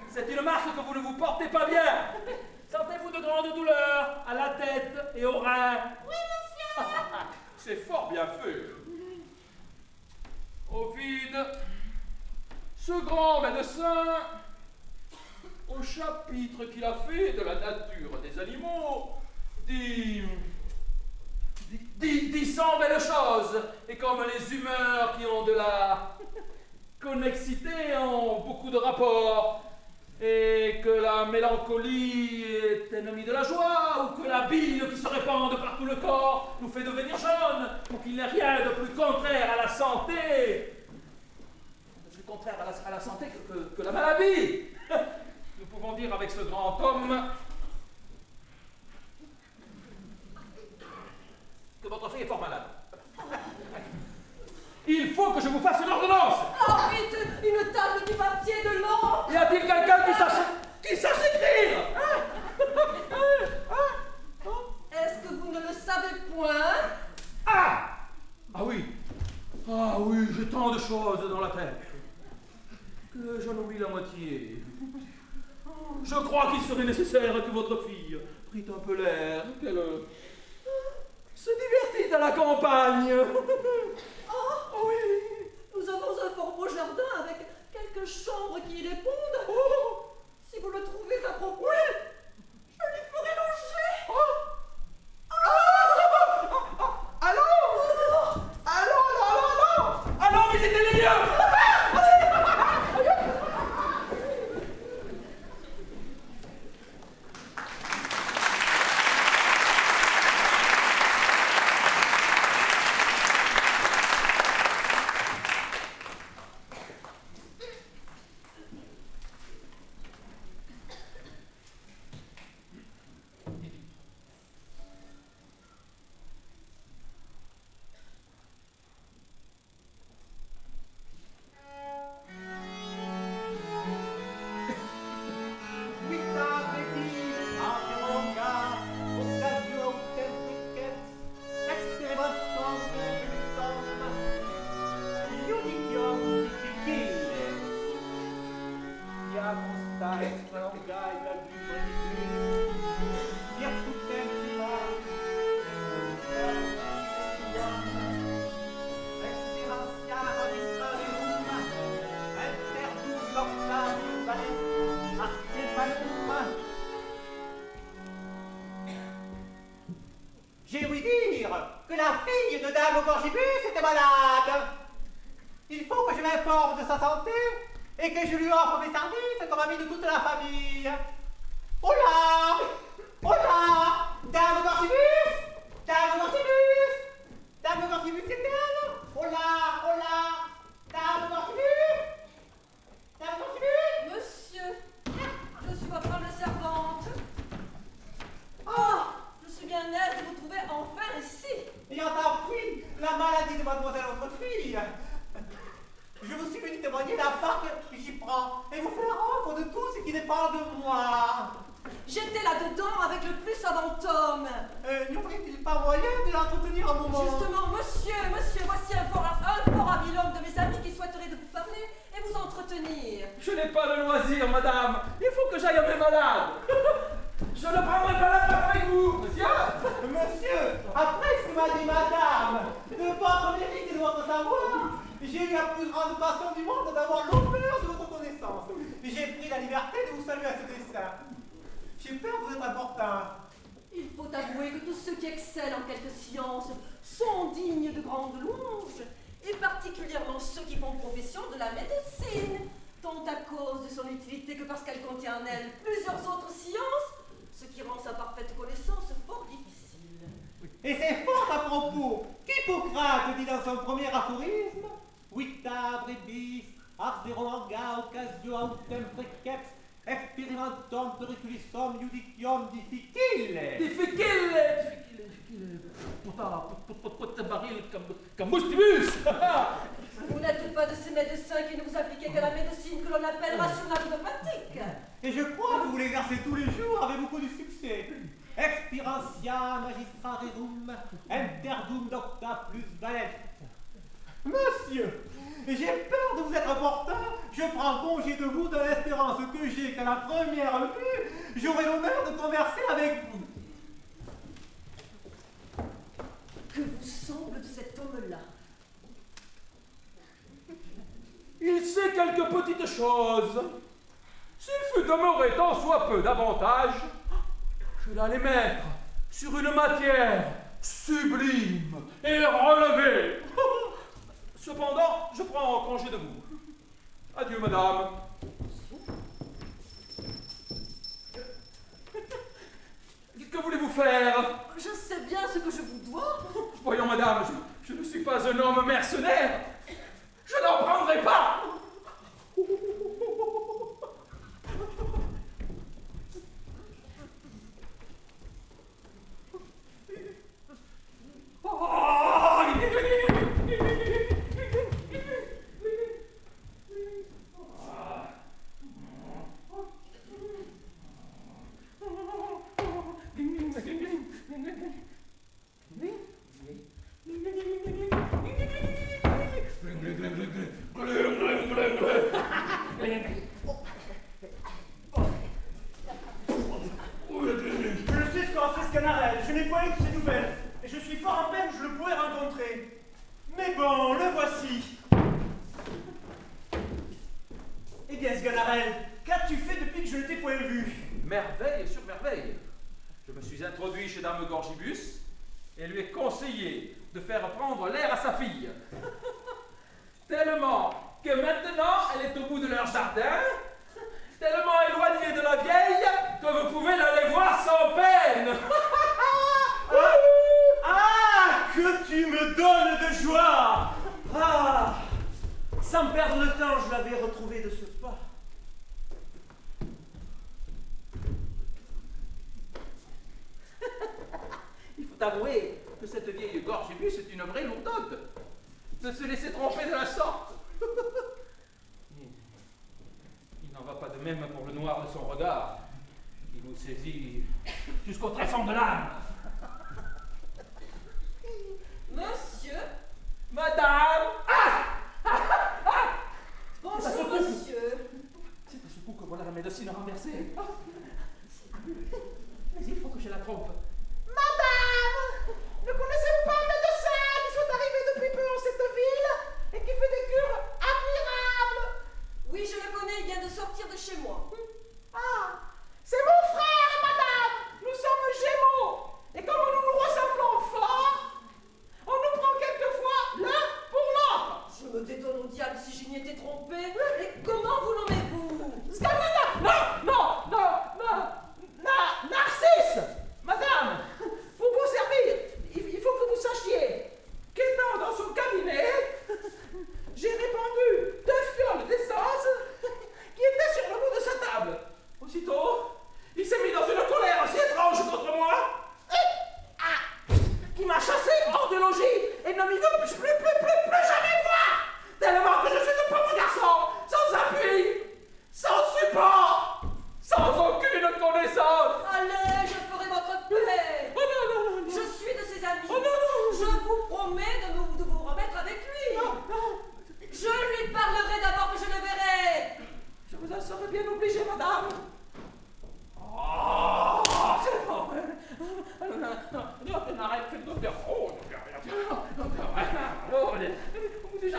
C'est une marque que vous ne vous portez pas bien. Sentez-vous de grandes douleurs à la tête et aux reins? Oui, monsieur. C'est fort bien fait. Ovide, ce grand médecin, au chapitre qu'il a fait de la nature des animaux, dit 100 belles choses. Et comme les humeurs qui ont de la connexité ont beaucoup de rapports, et que la mélancolie est ennemie de la joie, ou que la bile qui se répand de par tout le corps nous fait devenir jaunes, ou qu'il n'y a rien de plus contraire à la santé, plus contraire à la santé que la maladie. Nous pouvons dire avec ce grand homme que votre fille est fort malade. Il faut que je vous fasse une ordonnance. Oh, vite, une table, du papier, de l'encre. Y a-t-il quelqu'un qui sache écrire? Est-ce que vous ne le savez point? Ah oui. Ah oui, j'ai tant de choses dans la tête que j'en oublie la moitié. Je crois qu'il serait nécessaire que votre fille prît un peu l'air, qu'elle se divertît à la campagne. Oh, oui. Nous avons un fort beau jardin avec quelques chambres qui y répondent. Oh. Si vous le trouvez à propos, je lui ferai loger. Allons, visitez les lieux. malade. Il faut que je m'informe de sa santé et que je lui offre mes services comme ami de toute la famille. Hola! Hola! Dame Gorgibus! Dame Gorgibus! Dame Gorgibus, c'est elle? Hola! Hola! Dame Gorgibus! Dame Gorgibus! Monsieur, je suis votre humble servante. Oh, je suis bien aise de vous trouver enfin ici. Ayant appris la maladie de mademoiselle votre fille, je vous suis venu témoigner la part que j'y prends et vous faire offre de tout ce qui dépend de moi. J'étais là-dedans avec le plus savant homme. N'y aurait-il pas moyen de l'entretenir un moment? Justement, monsieur, voici un fort habile homme de mes amis qui souhaiterait de vous parler et vous entretenir. Je n'ai pas de loisir, madame. Il faut que j'aille à mes malades. Je ne prendrai pas la part avec vous, monsieur. Monsieur, après ce que m'a dit madame, de votre mérite et de votre savoir, j'ai eu la plus grande passion du monde d'avoir l'honneur de votre connaissance. J'ai pris la liberté de vous saluer à ce dessein. J'ai peur de vous être important. Il faut avouer que tous ceux qui excellent en quelque science sont dignes de grandes louanges, et particulièrement ceux qui font profession de la médecine, tant à cause de son utilité que parce qu'elle contient en elle plusieurs autres sciences, ce qui rend sa parfaite connaissance fort difficile. Et c'est fort à propos qu'Hippocrate dit dans son premier aphorisme: Vita brevis, ardero anga occasio autem preceps, experimentum periculissom judicium difficile. Difficile. Baril comme moustibus. Vous n'êtes pas de ces médecins qui ne vous appliquez que la médecine que l'on appelle rationnalopathique. Et je crois que vous l'exercez tous les jours avec beaucoup de succès. Expirantia magistra rerum, interdum docta plus valet. Monsieur, j'ai peur de vous être important. Je prends congé de vous dans l'espérance que j'ai qu'à la première vue, j'aurai l'honneur de converser avec vous. Que vous semble de cet homme-là? Il sait quelques petites choses. S'il fût demeuré tant soit peu davantage, je l'allais mettre sur une matière sublime et relevée. Cependant, je prends congé de vous. Adieu, madame. Que voulez-vous faire? Je sais bien ce que je vous dois. Voyons, madame, je ne suis pas un homme mercenaire. Je n'en prendrai pas. Je sais ce qu'en fait Sganarelle, je n'ai point eu de ses nouvelles, et je suis fort en peine que je le pourrais rencontrer. Mais bon, le voici. Eh bien, Sganarelle, qu'as-tu fait depuis que je ne t'ai point vu? Merveille sur merveille. Je me suis introduit chez Dame Gorgibus et lui ai conseillé de faire prendre l'air à sa fille. Tellement que maintenant elle est au bout de leur jardin, tellement éloignée de la vieille que vous pouvez l'aller voir sans peine. Ah, que tu me donnes de joie! Ah, sans perdre de temps, je l'avais retrouvé de ce pas. Il faut avouer que cette vieille Gorgibus est une vraie lourdote. De se laisser tromper de la sorte. Il n'en va pas de même pour le noir de son regard, qui vous saisit jusqu'au tréfonds de l'âme. Monsieur, Madame! bonjour monsieur. C'est à ce coup que voilà la médecine renversée. Mais il faut que je la trompe. Madame, ne connaissez-vous pas un médecin qui soit arrivé depuis peu dans cette ville et qui fait des cures admirables? Oui, je le connais, il vient de sortir de chez moi. Ah, c'est mon frère, madame. Nous sommes jumeaux. Et comme nous nous ressemblons fort, on nous prend quelquefois l'un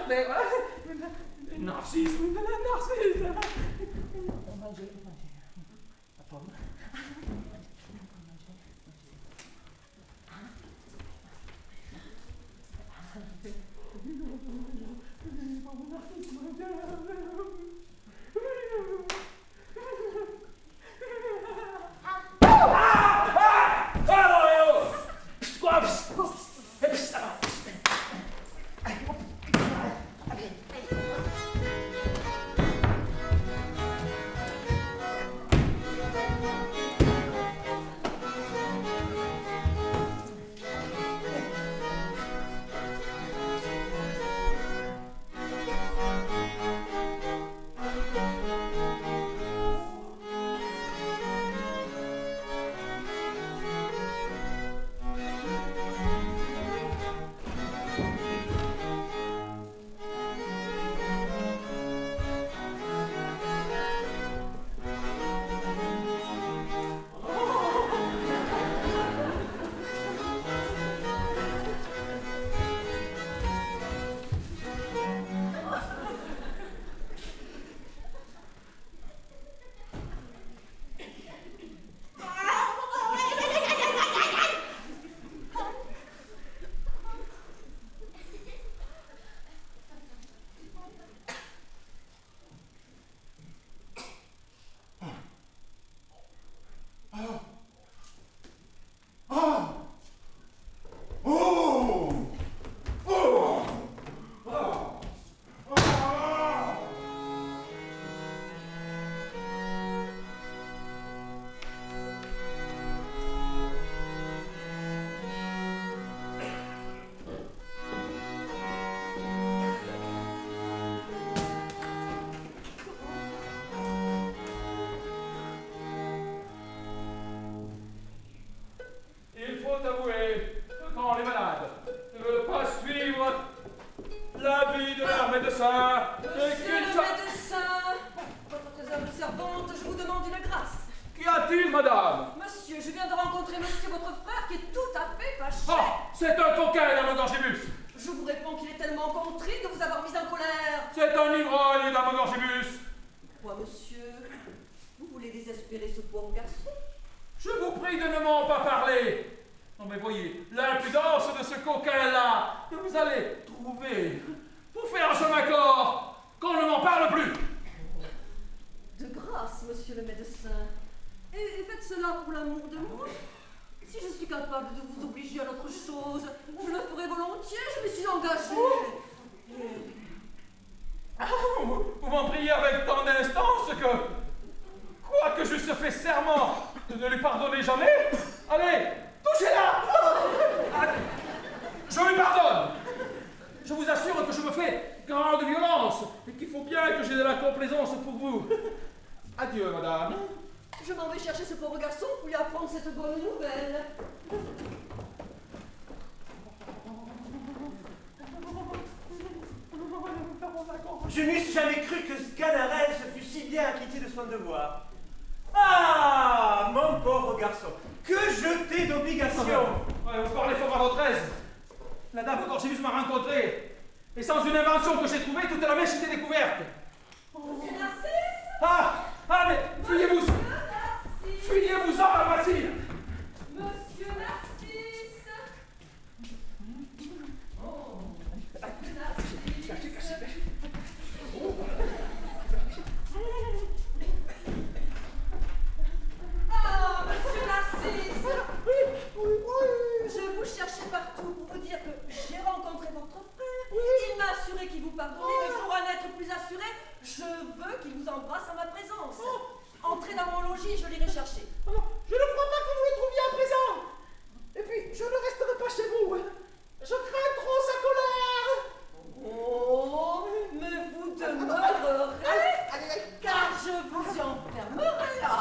mais Narcisse, oui, mais la Narcisse. On mangeait. La pomme. Je n'eusse jamais cru que Sganarelle se fût si bien acquitté de son devoir. Ah, mon pauvre garçon, que je t'ai d'obligations. Ouais, vous parlez fort à votre aise. La dame Gorgibus m'a rencontré. Et sans une invention que j'ai trouvée, toute la mèche était découverte. Mais fuyez-vous! Fuyez-vous-en, la Mathilde! Monsieur Narcisse! Ah, monsieur Narcisse! Je vous cherchais partout pour vous dire que j'ai rencontré votre frère. Il m'a assuré qu'il vous pardonnait, mais pour en être plus assuré, je veux qu'il vous embrasse en ma présence. Entrez dans mon logis, je l'irai chercher. Je ne crois pas que vous le trouviez à présent. Et puis, je ne resterai pas chez vous. Je crains trop sa colère. Oh, mais vous demeurerez, car je vous y enfermerai là.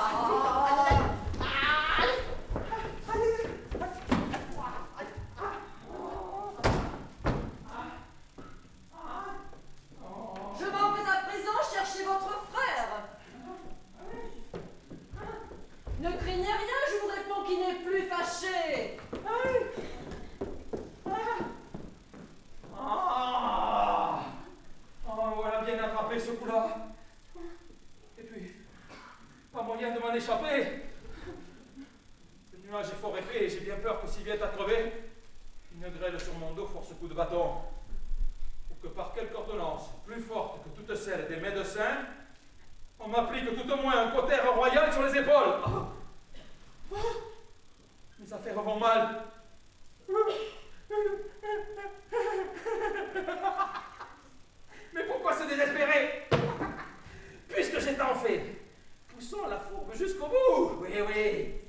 Je m'en vais à présent chercher votre frère. frapper ce coup-là. Et puis, pas moyen de m'en échapper. Le nuage est fort épais et j'ai bien peur que s'il vient à crever, une grêle sur mon dos force coup de bâton. Ou que par quelque ordonnance, plus forte que toutes celles des médecins, on m'applique tout au moins un cautère royal sur les épaules. Mes affaires vont mal. Mais pourquoi se désespérer? Puisque j'ai tant fait, poussons la fourbe jusqu'au bout. Oui, oui.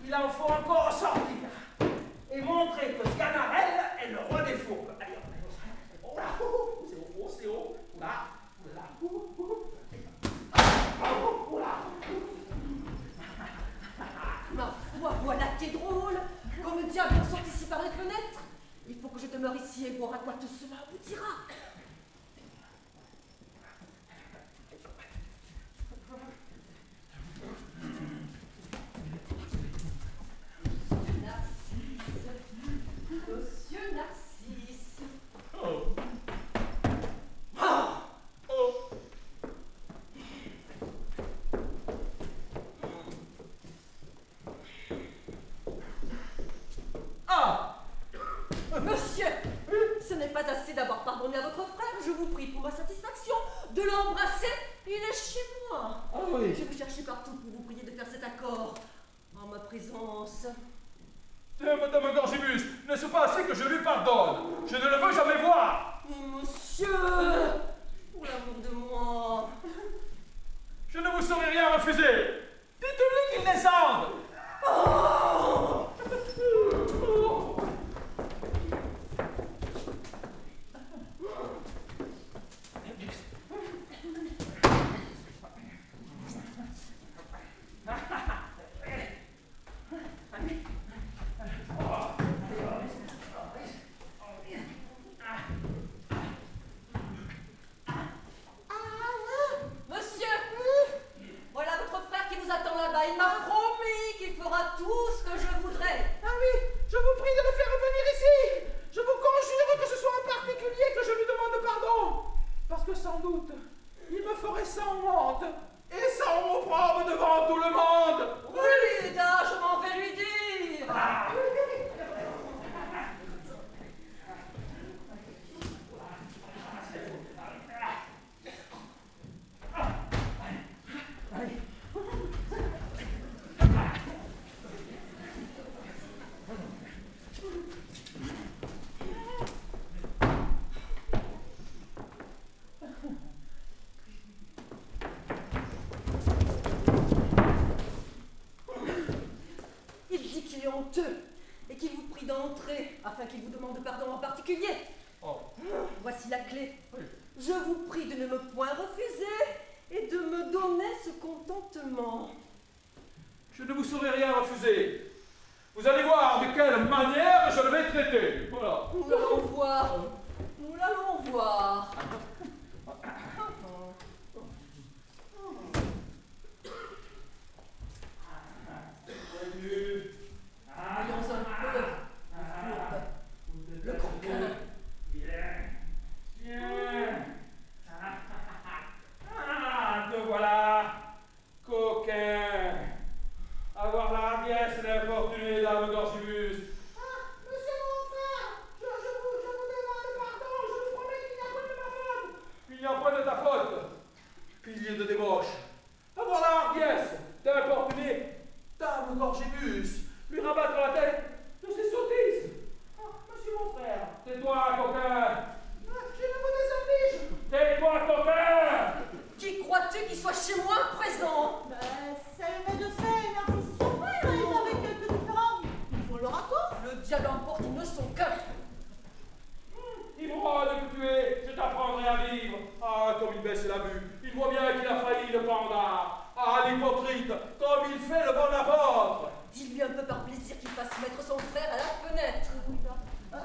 Il en faut encore sortir et montrer que Sganarelle est le roi des fourbes. Allez, oh là, c'est haut, oh, c'est haut. Oula, oula, oula. Ma foi, voilà qui est drôle. Comme diable on sort ici par les fenêtres. Il faut que je demeure ici et voir à quoi tout cela aboutira. Monsieur Narcisse. Oh. Ah! Oh. Ah! Monsieur, ce n'est pas assez d'avoir pardonné à votre frère. Je vous prie pour ma satisfaction de l'embrasser. Il est chez moi. Ah oui. Je vais chercher partout pour vous prier de faire cet accord en ma présence. Madame Gorgibus, n'est-ce pas assez que je lui pardonne? Je ne le veux jamais voir. Monsieur, pour l'amour de moi. Je ne vous saurais rien refuser. Dites-lui qu'il descende. Oh! Monsieur, voilà votre frère qui vous attend là-bas. Il m'a promis qu'il fera tout ce que je voudrais. Ah oui, je vous prie de le faire revenir ici. Je vous conjure que ce soit en particulier que je lui demande pardon. Parce que sans doute, il me ferait sans honte et sans opprobre devant tout le monde. Oui, Lida, je m'en vais lui dire. Ah. Il dit qu'il est honteux et qu'il vous prie d'entrer afin qu'il vous demande pardon en particulier. Oh. Voici la clé. Oui. Je vous prie de ne me point refuser et de me donner ce contentement. Je ne vous saurais rien refuser. Vous allez voir de quelle manière je le vais traiter. Voilà. Nous l'allons voir. Nous l'allons voir. Voyons un peu. Le coquin. Bien. Ah, te voilà, coquin. Avoir la hardiesse d'infortuner dame Gorgibus. Monsieur mon frère, je vous demande pardon, je vous promets qu'il n'y a pas de ma faute. Il n'y a pas de ta faute, pilier de débauche. Avoir la hardiesse d'importuner dame Gorgibus. Lui rabattre la tête de ses sottises. Ah, monsieur mon frère. Tais-toi, coquin. Je ne vous désoblige. Tais-toi, coquin. Qui crois-tu qu'il soit chez moi présent? C'est le médecin et Narcisse son frère, ils avaient quelques différends. Il faut le raconter. Le diable emporte, ils ne sont qu'un. Ivrognes que tu es, je t'apprendrai à vivre. Ah, comme il baisse la vue. Il voit bien qu'il a failli le pandard. Ah, l'hypocrite, comme il fait le bon apôtre. Dis-lui un peu par plaisir qu'il fasse mettre son frère à la fenêtre.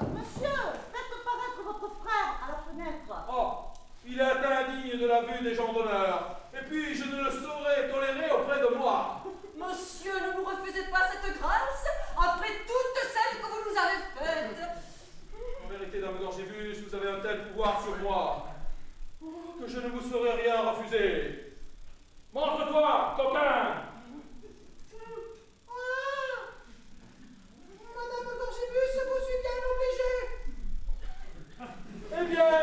Monsieur, faites paraître votre frère à la fenêtre. Oh, il est indigne de la vue des gens d'honneur. Et puis, je ne le saurais tolérer auprès de moi. Monsieur, ne nous refusez pas cette grâce après toutes celles que vous nous avez faites. En vérité, dame Gorgibus, vous avez un tel pouvoir sur moi toi, coquin. Madame Gorgibus, je vous suis bien obligé. Eh bien,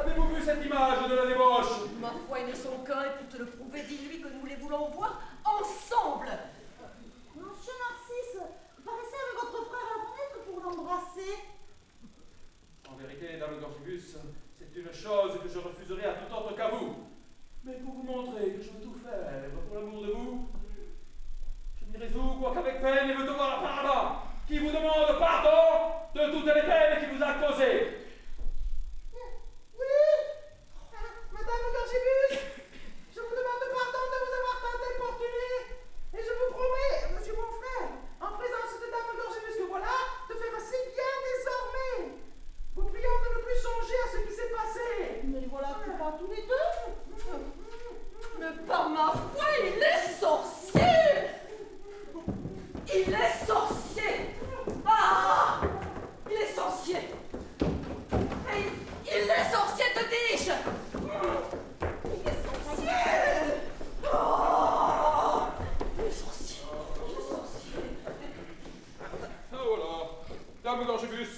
avez-vous vu cette image de la débauche? Ma foi, ils ne sont qu'un et pour te le prouver, dis-lui que nous les voulons voir ensemble. Monsieur Narcisse, paraissez avec votre frère à la fenêtre pour l'embrasser. En vérité, dame Gorgibus, c'est une chose que je refuserai à tout autre qu'à vous. Mais pour vous montrer que je veux tout faire pour l'amour de vous, je me résous, quoiqu'avec peine, et veux devoir apparemment, qui vous demande pardon de toutes les peines qu'il vous a causées. Oui, Madame Gorgibus, je vous demande pardon de vous avoir tant importuné. Et je vous promets, monsieur mon frère, en présence de Dame Gorgibus que voilà, de faire assez bien désormais. Vous prions de ne plus songer à ce qui s'est passé. Mais voilà, pas tous les deux. Mais par ma foi, il est sorcier. Il est sorcier. Ah, il est sorcier. Et il est sorcier, te dis-je. Il est sorcier. Oh, il est sorcier. Il est sorcier. Ah voilà, dame Gorgibus,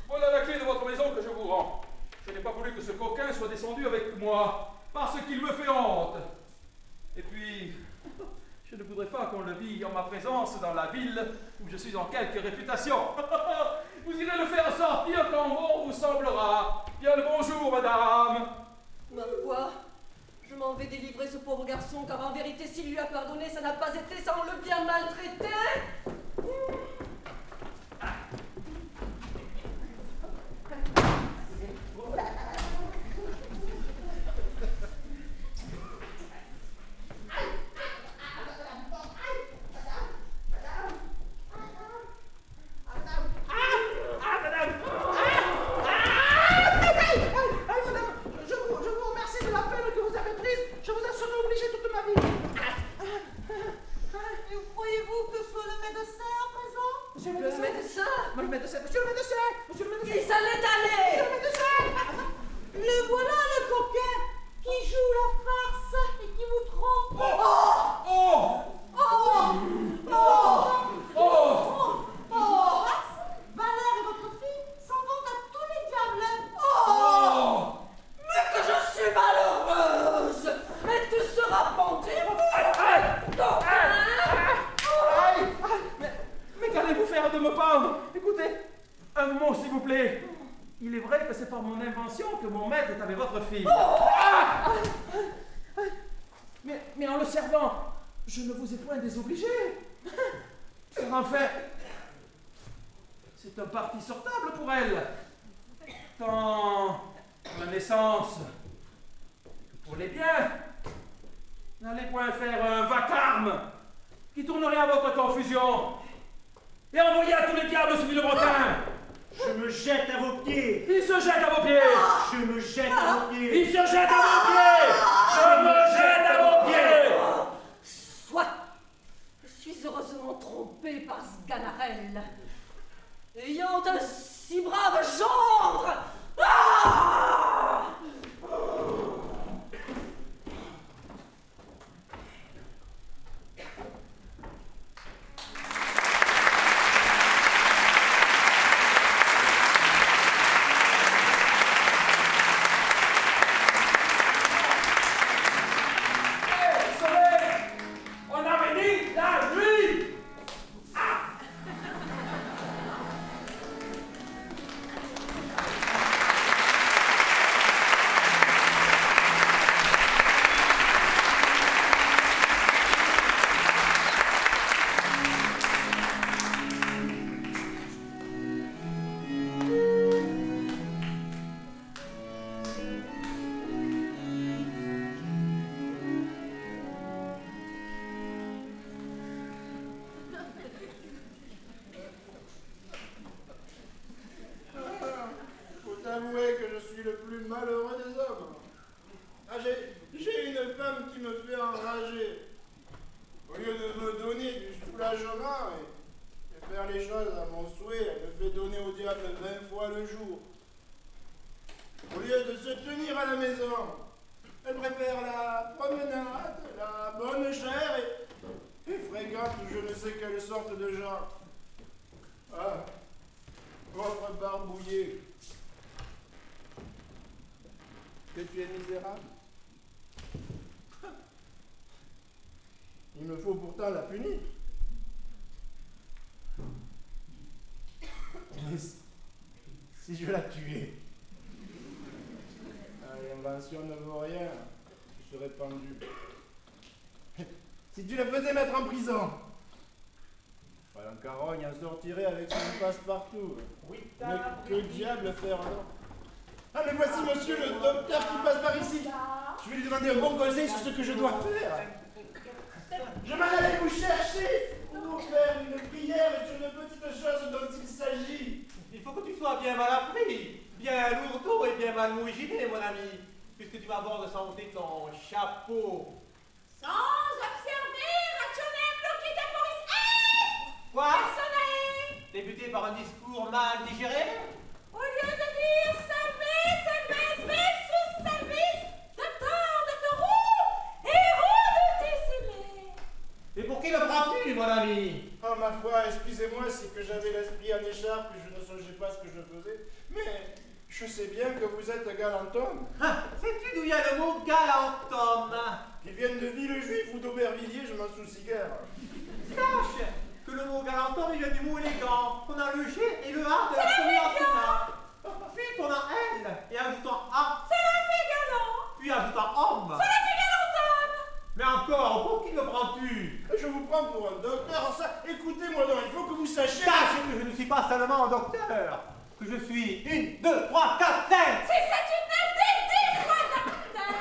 voilà la clé de votre maison que je vous rends. Je n'ai pas voulu que ce coquin soit descendu avec moi, parce qu'il me fait honte. Et puis, je ne voudrais pas qu'on le vît en ma présence dans la ville où je suis en quelque réputation. Vous irez le faire sortir quand bon vous semblera. Bien le bonjour, madame. Ma foi, je m'en vais délivrer ce pauvre garçon, car en vérité, s'il lui a pardonné, ça n'a pas été sans le bien maltraiter. Je vous remercie de la peine que vous avez prise. Je vous en serai obligé toute ma vie. Et croyez-vous que je sois le médecin à présent? Monsieur le Le médecin. médecin, Monsieur le médecin. Monsieur le médecin. Monsieur le médecin. il s'allait aller. Monsieur le médecin. Le voilà le coquin qui joue la farce et qui vous trompe. Oh! Valère et votre fille s'en vont à tous les diables. Oh, mais que je suis malheureuse. Et tu seras pendu. Aïe! Mais qu'allez-vous faire de me pendre? Écoutez, un mot s'il vous plaît. Il est vrai que c'est par mon invention que mon maître est avec votre fille. Ah! Mais en le servant, je ne vous ai point désobligé. Car enfin, c'est un parti sortable pour elle. Tant pour la naissance que pour les biens. N'allez point faire un vacarme qui tournerait à votre confusion. Et envoyez à tous les diables ce Villebrequin. Je me jette à vos pieds. Il se jette à vos pieds. Je me jette à vos pieds. Il se jette à vos pieds. Je me jette à vos pieds. Soit, je suis heureusement trompée par Sganarelle. Ayant un si brave gendre. Ah! On avait dit la nuit. Faut avouer que je suis le plus malheureux des hommes. Ah, j'ai une femme qui me fait enrager. Au lieu de me donner du soulagement et faire les choses à mon souhait, elle me fait donner au diable 20 fois le jour. Au lieu de se tenir à la maison, elle préfère la promenade, la bonne, chère et fréquente je ne sais quelle sorte de gens. Ah, votre barbouillé. Que tu es misérable? Il me faut pourtant la punir. Mais si je la tuais, l'invention ne vaut rien, tu serais pendu. Si tu la faisais mettre en prison, Madame Carogne en sortirait avec son passe-partout. Oui, Mais que diable faire alors? Ah, mais voici monsieur le docteur qui passe par ici. Je vais lui demander un bon conseil sur ce que je dois faire. Je m'en allais vous chercher pour vous faire une prière sur une petite chose dont il s'agit. Il faut que tu sois bien mal appris, bien lourdeau et bien mal mouginé, mon ami, puisque tu m'abordes sans ôter ton chapeau. Sans observer, rationnel bloqué temporis. Quoi? Personne. Débuté par un discours mal digéré? Au lieu de dire salve, versus salvis, docteur Roux, héros de Tessémé. Et pour qui le prends-tu, mon ami? Oh, ma foi, excusez-moi, c'est que j'avais l'esprit en écharpe et je ne songeais pas ce que je faisais. Mais je sais bien que vous êtes galant homme. Ah, sais-tu d'où il y a le mot galant homme? Qu'ils viennent de Villejuif ou d'Aubervilliers, je m'en soucie guère. Sache que le mot galant homme il vient du mot élégant, qu'on a le G et le A de la première finale. Puis qu'on a L et ajoutant A. Ça l'a fait galant. Puis ajoutant homme. Ça l'a fait galant homme. Mais encore, pour qui me prends-tu? Je vous prends pour un docteur. Ça, écoutez-moi donc, il faut que vous sachiez. Sache que je ne suis pas seulement un docteur, que je suis 1, 2, 3, 4, 5. C'est ça, tu n'as dit, quoi, docteur.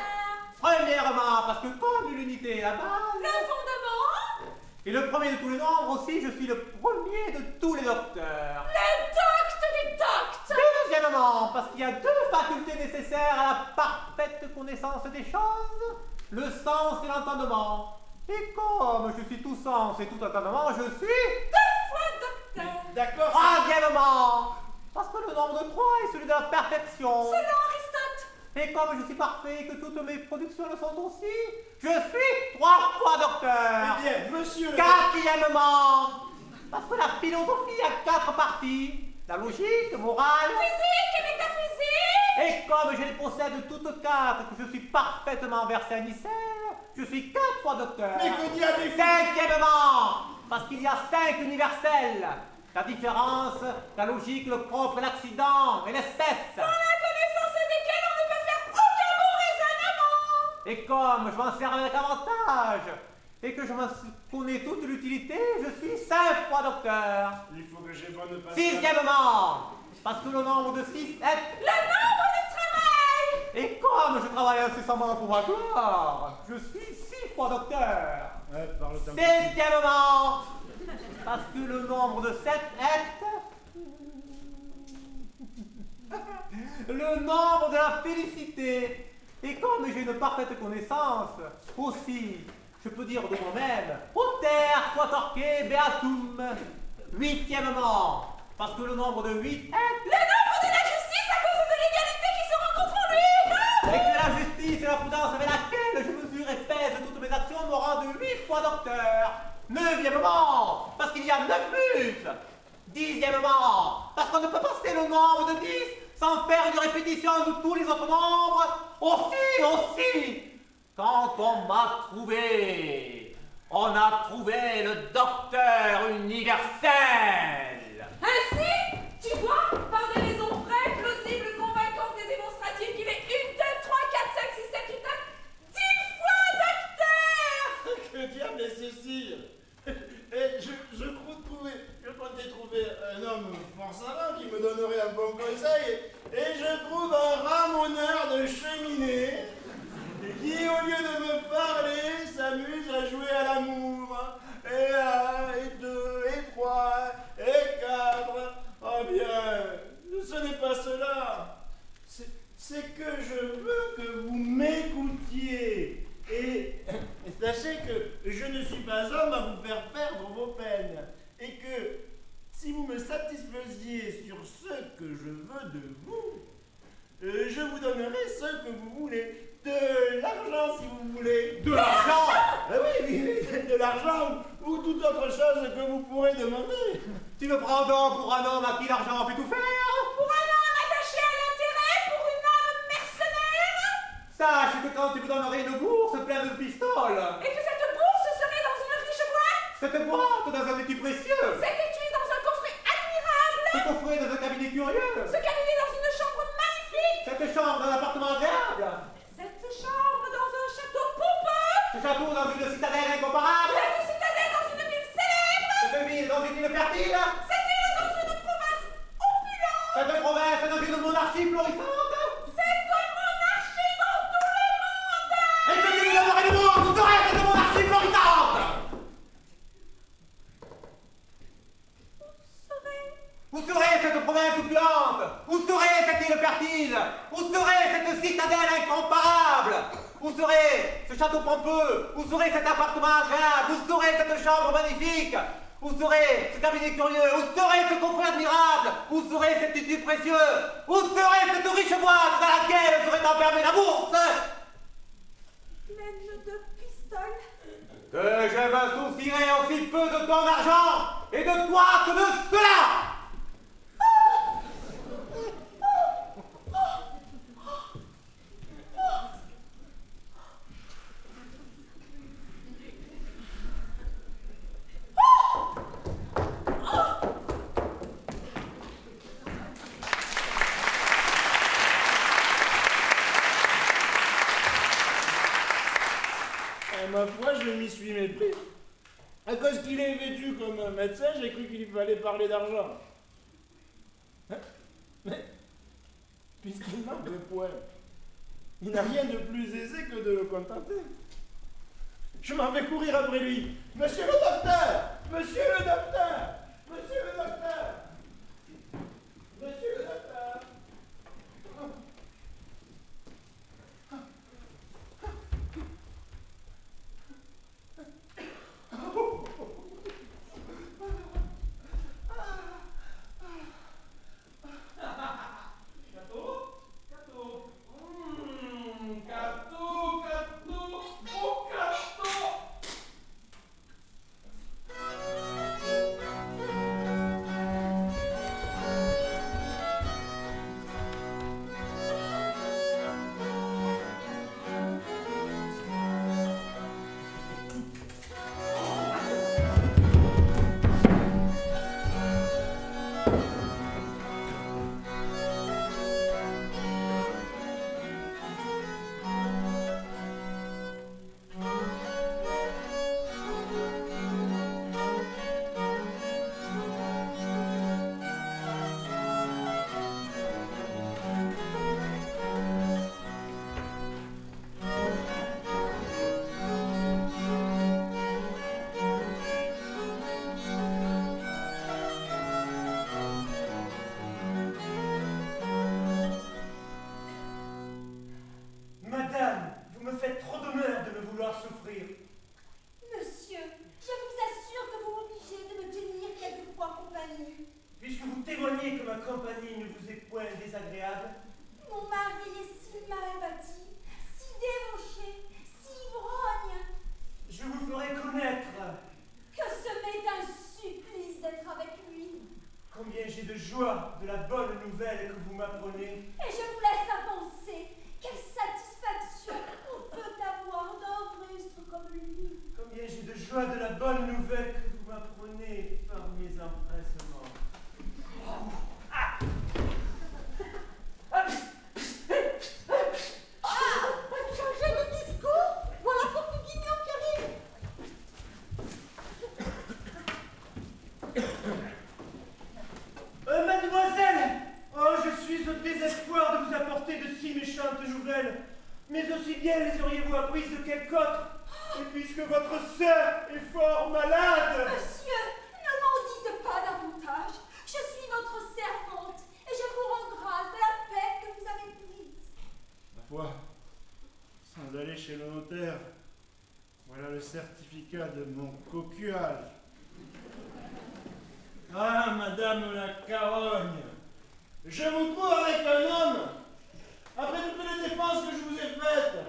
Premièrement, parce que comme l'unité est la base, Le fondement. et le premier de tous les nombres aussi, je suis le premier de tous les docteurs. Le docte du docte. Deuxièmement, parce qu'il y a deux facultés nécessaires à la parfaite connaissance des choses, le sens et l'entendement. Et comme je suis tout sens et tout entendement, je suis... 2 fois docteur. D'accord. Troisièmement, parce que le nombre de 3 est celui de la perfection. Selon Aristote. Et comme je suis parfait et que toutes mes productions le sont aussi, je suis 3 fois docteur. Eh bien, monsieur le Quatrièmement, parce que la philosophie a 4 parties. La logique, morale... Physique et métaphysique. Et comme je les possède toutes 4 et que je suis parfaitement versé à Nicère, je suis 4 fois docteur. Mais que diable est-il? Cinquièmement, parce qu'il y a 5 universels. La différence, la logique, le propre, l'accident et l'espèce. Sans la connaissance desquelles on ne peut faire aucun bon raisonnement. Et comme je m'en sers avec avantage et que je m'en connais toute l'utilité, je suis 5 fois docteur. Il faut que j'ai bonne patience. Sixièmement, parce que le nombre de 6 est... Le nombre de travail. Et comme je travaille incessamment pour ma gloire, je suis 6 fois docteur. Ouais, parle tant pis. Septièmement, parce que le nombre de 7 est... le nombre de la félicité. Et comme j'ai une parfaite connaissance, aussi, je peux dire de moi-même, Auter quatorque beatum. Huitièmement, parce que le nombre de 8 est... Le nombre de la justice à cause de l'égalité qui se rencontre en lui. Et que la justice et la prudence avec laquelle je mesure et pèse toutes mes actions me rendent 8 fois docteur. Neuvièmement, parce qu'il y a 9 buts. Dixièmement, parce qu'on ne peut passer le nombre de 10 sans faire une répétition de tous les autres nombres. Aussi, quand on m'a trouvé, on a trouvé le docteur universel. Ainsi, tu vois, par des raisons vraies, plausibles, convaincantes et démonstratives, qu'il est 1, 2, 3, 4, 5, 6, 7, 8, 9, 10 fois docteur. Que diable est ceci? Et je comptais trouver un homme fort savant qui me donnerait un bon conseil, et je trouve un ramoneur de cheminée qui, au lieu de me parler, s'amuse à jouer à l'amour. Et 1, et 2, et 3, et 4. Oh bien, ce n'est pas cela. C'est que je veux que vous m'écoutiez. Et sachez que je ne suis pas homme à vous faire perdre vos peines. Et que si vous me satisfaisiez sur ce que je veux de vous, je vous donnerai ce que vous voulez. de l'argent si vous voulez. De l'argent? Ah oui, de l'argent ou toute autre chose que vous pourrez demander. Tu me prends donc pour un homme à qui l'argent fait tout faire? Pour un homme attaché à l'intérêt, pour une âme mercenaire. Sache que quand tu me donnerais une bourse pleine de pistoles, Et que cette bourse serait dans une riche boîte. cette boîte dans un étui précieux, Cet étui dans un coffret admirable. ce coffret dans un cabinet curieux, Ce cabinet dans une chambre magnifique. cette chambre dans un appartement agréable, Cette chambre dans un château pompeux. ce château dans une citadelle incomparable, Cette citadelle dans une ville célèbre. cette ville dans une île fertile, Cette île dans une province opulente. cette province dans une monarchie florissante. Cette monarchie dans tout le monde. Et que tu me donnerais le monde, où serait cette monarchie florissante? Où serait cette province opulente? Où serait cette île fertile? Où serait cette citadelle incomparable? Où serait ce château pompeux? Où serait cet appartement agréable? Où serait cette chambre magnifique? Où serait ce cabinet curieux? Où serait ce coffret admirable? Où serait cet étui précieux? Où serait cette riche boîte dans laquelle serait enfermée la bourse? Pleine de pistoles. Que je me soucierais aussi peu de ton argent et de toi que de cela! Ma foi, je m'y suis mépris. À cause qu'il est vêtu comme un médecin, j'ai cru qu'il fallait parler d'argent. Hein? Mais, puisqu'il manque le point, il n'a rien de plus aisé que de le contenter. Je m'en vais courir après lui. Monsieur le docteur! Monsieur le docteur! Monsieur le docteur! Monsieur le docteur! Madame, vous me faites trop d'honneur de me vouloir souffrir. Monsieur, je vous assure que vous m'obligez de me tenir quelquefois compagnie. Puisque vous témoignez que ma compagnie ne vous est point désagréable, Mon mari est si mal bâti, si débauché, si ivrogne, je vous ferai connaître que ce m'est un supplice d'être avec lui. combien j'ai de joie de la bonne nouvelle que vous m'apprenez. Et je vous laisse à penser quelle satisfaction on peut avoir d'un rustre comme lui. Combien j'ai de joie de la bonne nouvelle que vous m'apprenez par mes empressements. Changer de discours? Voilà pour tout guignon qui arrive. Mademoiselle, oh, je suis au désespoir de vous apporter de si méchantes nouvelles. Mais aussi bien les auriez-vous apprises de quelque autre. Et puisque votre sœur est fort malade. Monsieur, ne m'en dites pas davantage. Je suis votre servante et je vous rends grâce de la peine que vous avez prise. Ma foi, sans aller chez le notaire, voilà le certificat de mon cocuage. Ah, madame la Carogne, je vous trouve avec un homme. Après toutes les défenses que je vous ai faites,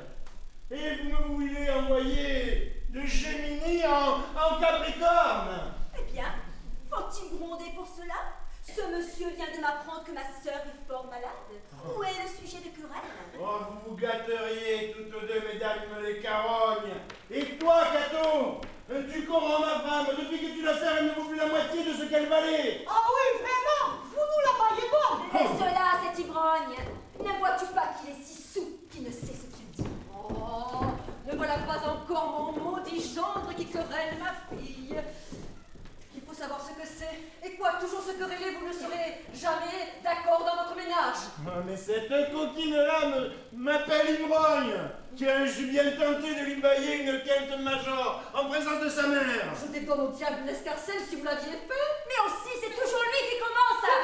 coquine-là m'appelle ivrogne. Tiens, je suis bien tenté de lui bailler une quinte major en présence de sa mère. Je dédonne au diable l'escarcelle si vous l'aviez fait. Mais aussi, c'est toujours lui qui commence à...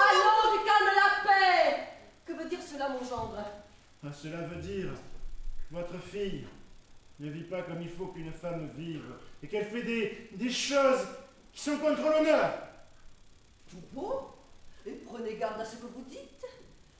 Allons, du calme la paix. Que veut dire cela, mon gendre? Cela veut dire que votre fille ne vit pas comme il faut qu'une femme vive et qu'elle fait des choses qui sont contre l'honneur. Tout beau. Et prenez garde à ce que vous dites.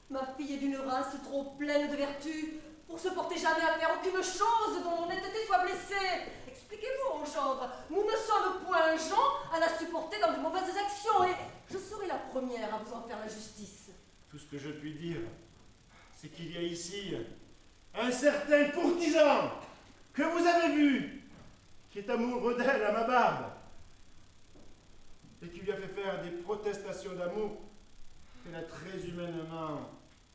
Ma fille est d'une race trop pleine de vertus pour se porter jamais à faire aucune chose dont mon honnêteté soit blessée. Expliquez-vous, mon gendre. Nous ne sommes point gens à la supporter dans de mauvaises actions et je serai la première à vous en faire la justice. Tout ce que je puis dire, c'est qu'il y a ici un certain courtisan que vous avez vu, qui est amoureux d'elle à ma barbe, et qui lui a fait faire des protestations d'amour qu'elle a très humainement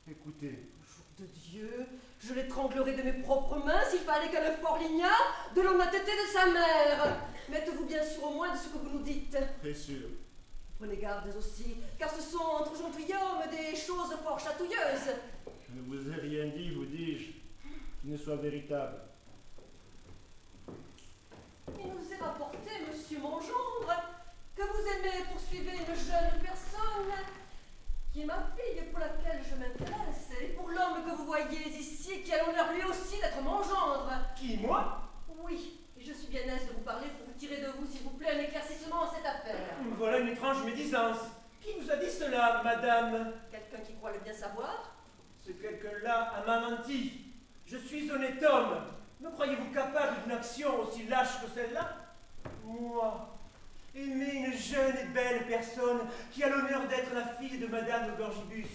écoutées. Jour de Dieu, je l'étranglerai de mes propres mains s'il fallait qu'elle forlignât de l'honnêteté de sa mère. Mettez-vous bien sûr au moins de ce que vous nous dites. Très sûr. Prenez garde aussi, car ce sont entre gentilshommes des choses fort chatouilleuses. Je ne vous ai rien dit, vous dis-je, qui ne soit véritable. Il nous est rapporté, monsieur mon gendre, que vous aimez poursuivre une jeune personne qui est ma fille et pour laquelle je m'intéresse, et pour l'homme que vous voyez ici, qui a l'honneur lui aussi d'être mon gendre. Qui, moi? Oui, et je suis bien aise de vous parler pour tirer de vous, s'il vous plaît, un éclaircissement à cette affaire. Voilà une étrange médisance. Qui vous a dit cela, madame? Quelqu'un qui croit le bien savoir? Ce quelqu'un-là m'a menti. Je suis honnête homme. Me croyez-vous capable d'une action aussi lâche que celle-là? Moi, aimer une jeune et belle personne qui a l'honneur d'être la fille de Madame Gorgibus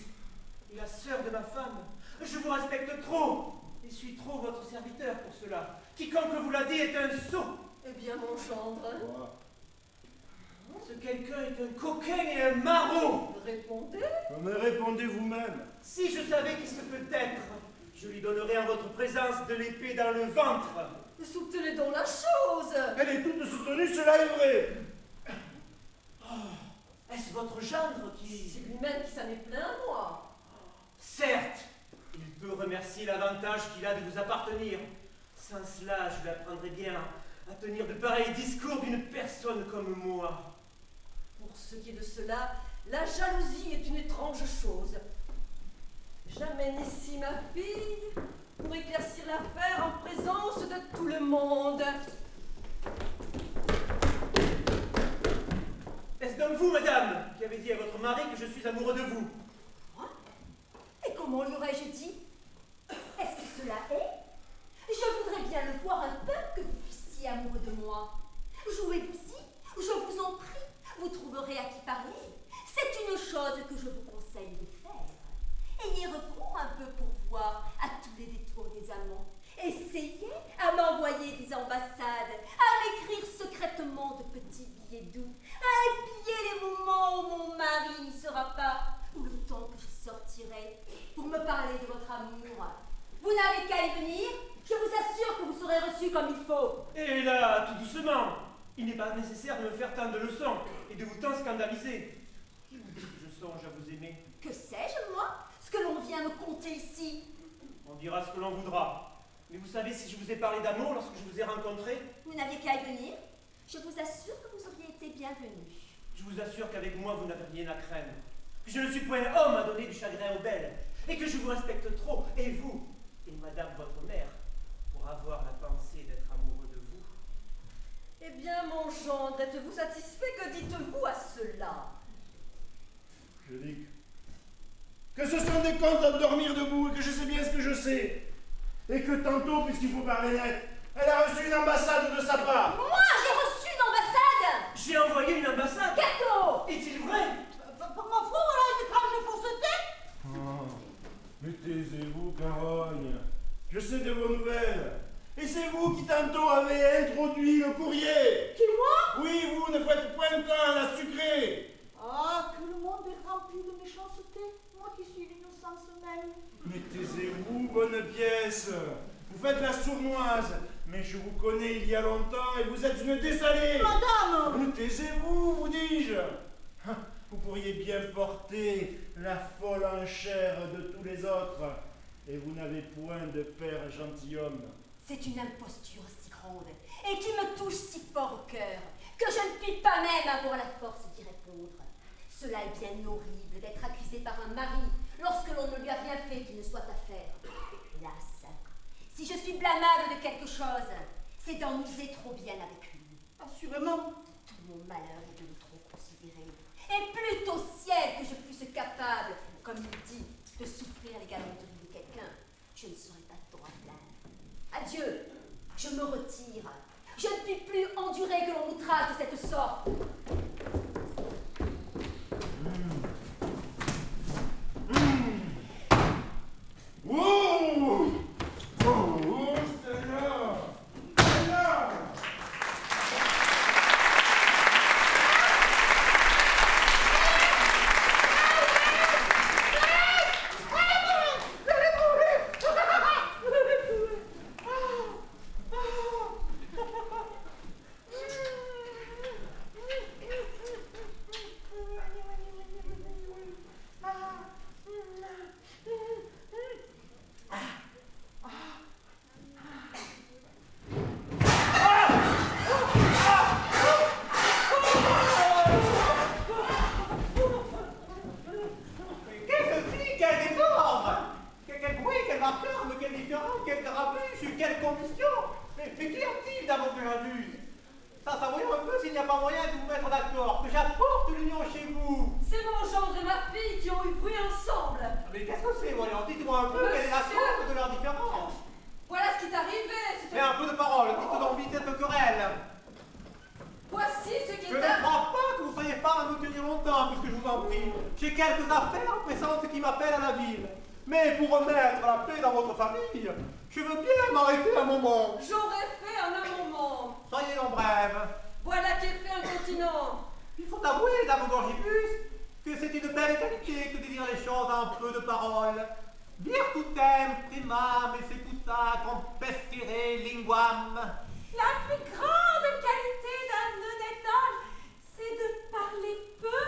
et la sœur de ma femme. Je vous respecte trop et suis trop votre serviteur pour cela. Quiconque vous l'a dit est un sot. Eh bien, mon gendre, Ce quelqu'un est un coquin et un maraud. répondez. Me répondez vous-même. Si je savais qui ce peut être, je lui donnerais en votre présence de l'épée dans le ventre. Soutenez donc la chose. Elle est toute soutenue, cela est vrai. Est-ce votre gendre qui... C'est lui-même qui s'en est plaint à moi. Certes, il peut remercier l'avantage qu'il a de vous appartenir. Sans cela, je lui apprendrais bien à tenir de pareils discours d'une personne comme moi. Pour ce qui est de cela, la jalousie est une étrange chose. J'amène ici ma fille pour éclaircir l'affaire en présence de tout le monde. Est-ce donc vous, madame, qui avez dit à votre mari que je suis amoureux de vous? Et comment lui aurais-je dit? Est-ce que cela est? Je voudrais bien le voir un peu que vous fussiez amoureux de moi. Jouez-vous-y, je vous en prie, vous trouverez à qui parler. C'est une chose que je vous conseille de faire. Ayez recours un peu pour voir à tous les détours des amants. Essayez à m'envoyer des ambassades, à m'écrire secrètement de petits billets doux, à épier les moments où mon mari n'y sera pas, ou le temps que je sortirai, pour me parler de votre amour. Vous n'avez qu'à y venir, je vous assure que vous serez reçu comme il faut. Et là, tout doucement, il n'est pas nécessaire de me faire tant de leçons et de vous tant scandaliser. Qui vous dit que je songe à vous aimer? Que sais-je, moi? Ce que l'on vient me conter ici. On dira ce que l'on voudra. Mais vous savez, si je vous ai parlé d'amour lorsque je vous ai rencontré, Vous n'aviez qu'à y venir. Je vous assure que vous auriez été bienvenu. je vous assure qu'avec moi, vous n'avez rien à craindre. Que je ne suis point homme à donner du chagrin aux belles. Et que je vous respecte trop, et vous, et madame votre mère, pour avoir la pensée d'être amoureux de vous. Eh bien, mon gendre, êtes-vous satisfait? Que dites-vous à cela? Je dis que ce sont des contes à dormir debout et que je sais bien ce que je sais. Et que tantôt, puisqu'il faut parler net, elle a reçu une ambassade de sa part. Moi, j'ai reçu une ambassade. J'ai envoyé une ambassade. Cadeau. Est-il vrai? Pour mon front, voilà une étrange fausseté. Oh, mais taisez-vous, Carogne. Je sais de vos nouvelles. Et c'est vous qui tantôt avez introduit le courrier. Qui, moi? Oui, vous ne faites point de temps à la sucrée. Ah, que le monde est rempli de méchanceté. Moi qui suis l'innocence même. Mais taisez-vous, bonne pièce. Vous faites la sournoise. Mais je vous connais il y a longtemps et vous êtes une dessalée. Madame! Taisez-vous, vous dis-je. vous pourriez bien porter la folle enchère de tous les autres, et vous n'avez point de père gentilhomme. C'est une imposture si grande et qui me touche si fort au cœur que je ne puis pas même avoir la force d'y répondre. Cela est bien horrible d'être accusé par un mari lorsque l'on ne lui a rien fait qui ne soit à faire. Hélas, si je suis blâmable de quelque chose, c'est d'en user trop bien avec lui. Assurément. Tout mon malheur est de le trop considérer. Et plût au ciel que je fusse capable, comme il dit, de souffrir les galanteries de quelqu'un, je ne serais pas trop à plaindre. Adieu, je me retire. Je ne puis plus endurer que l'on m'outrage de cette sorte. Oh, oh, Stella! Stella! Je veux bien m'arrêter un moment. J'aurais fait un moment. Soyez donc brève. Voilà qui est fait un continent. Il faut avouer, dame Gorgibus, que c'est une belle qualité que de dire les choses en peu de paroles. Virtutem primam et secuta compestire linguam. La plus grande qualité d'un honnête homme, c'est de parler peu.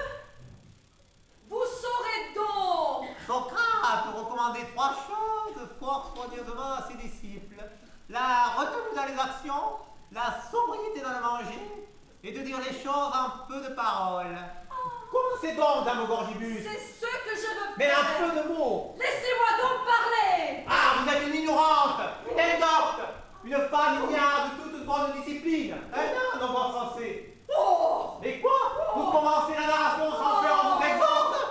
Vous saurez donc. Socrate recommandait 3 choses fort soigneusement à ses disciples. La retenue dans les actions, la sobriété dans le manger, et de dire les choses en peu de paroles. Commencez donc, dame Gorgibus. C'est ce que je veux Mais faire. un peu de mots. Laissez-moi donc parler. Ah, vous êtes une ignorante, une indocte, une femme ignare de toute bonne discipline. Un homme en français. Oh. Et quoi? Vous commencez la narration sans faire vos exemples?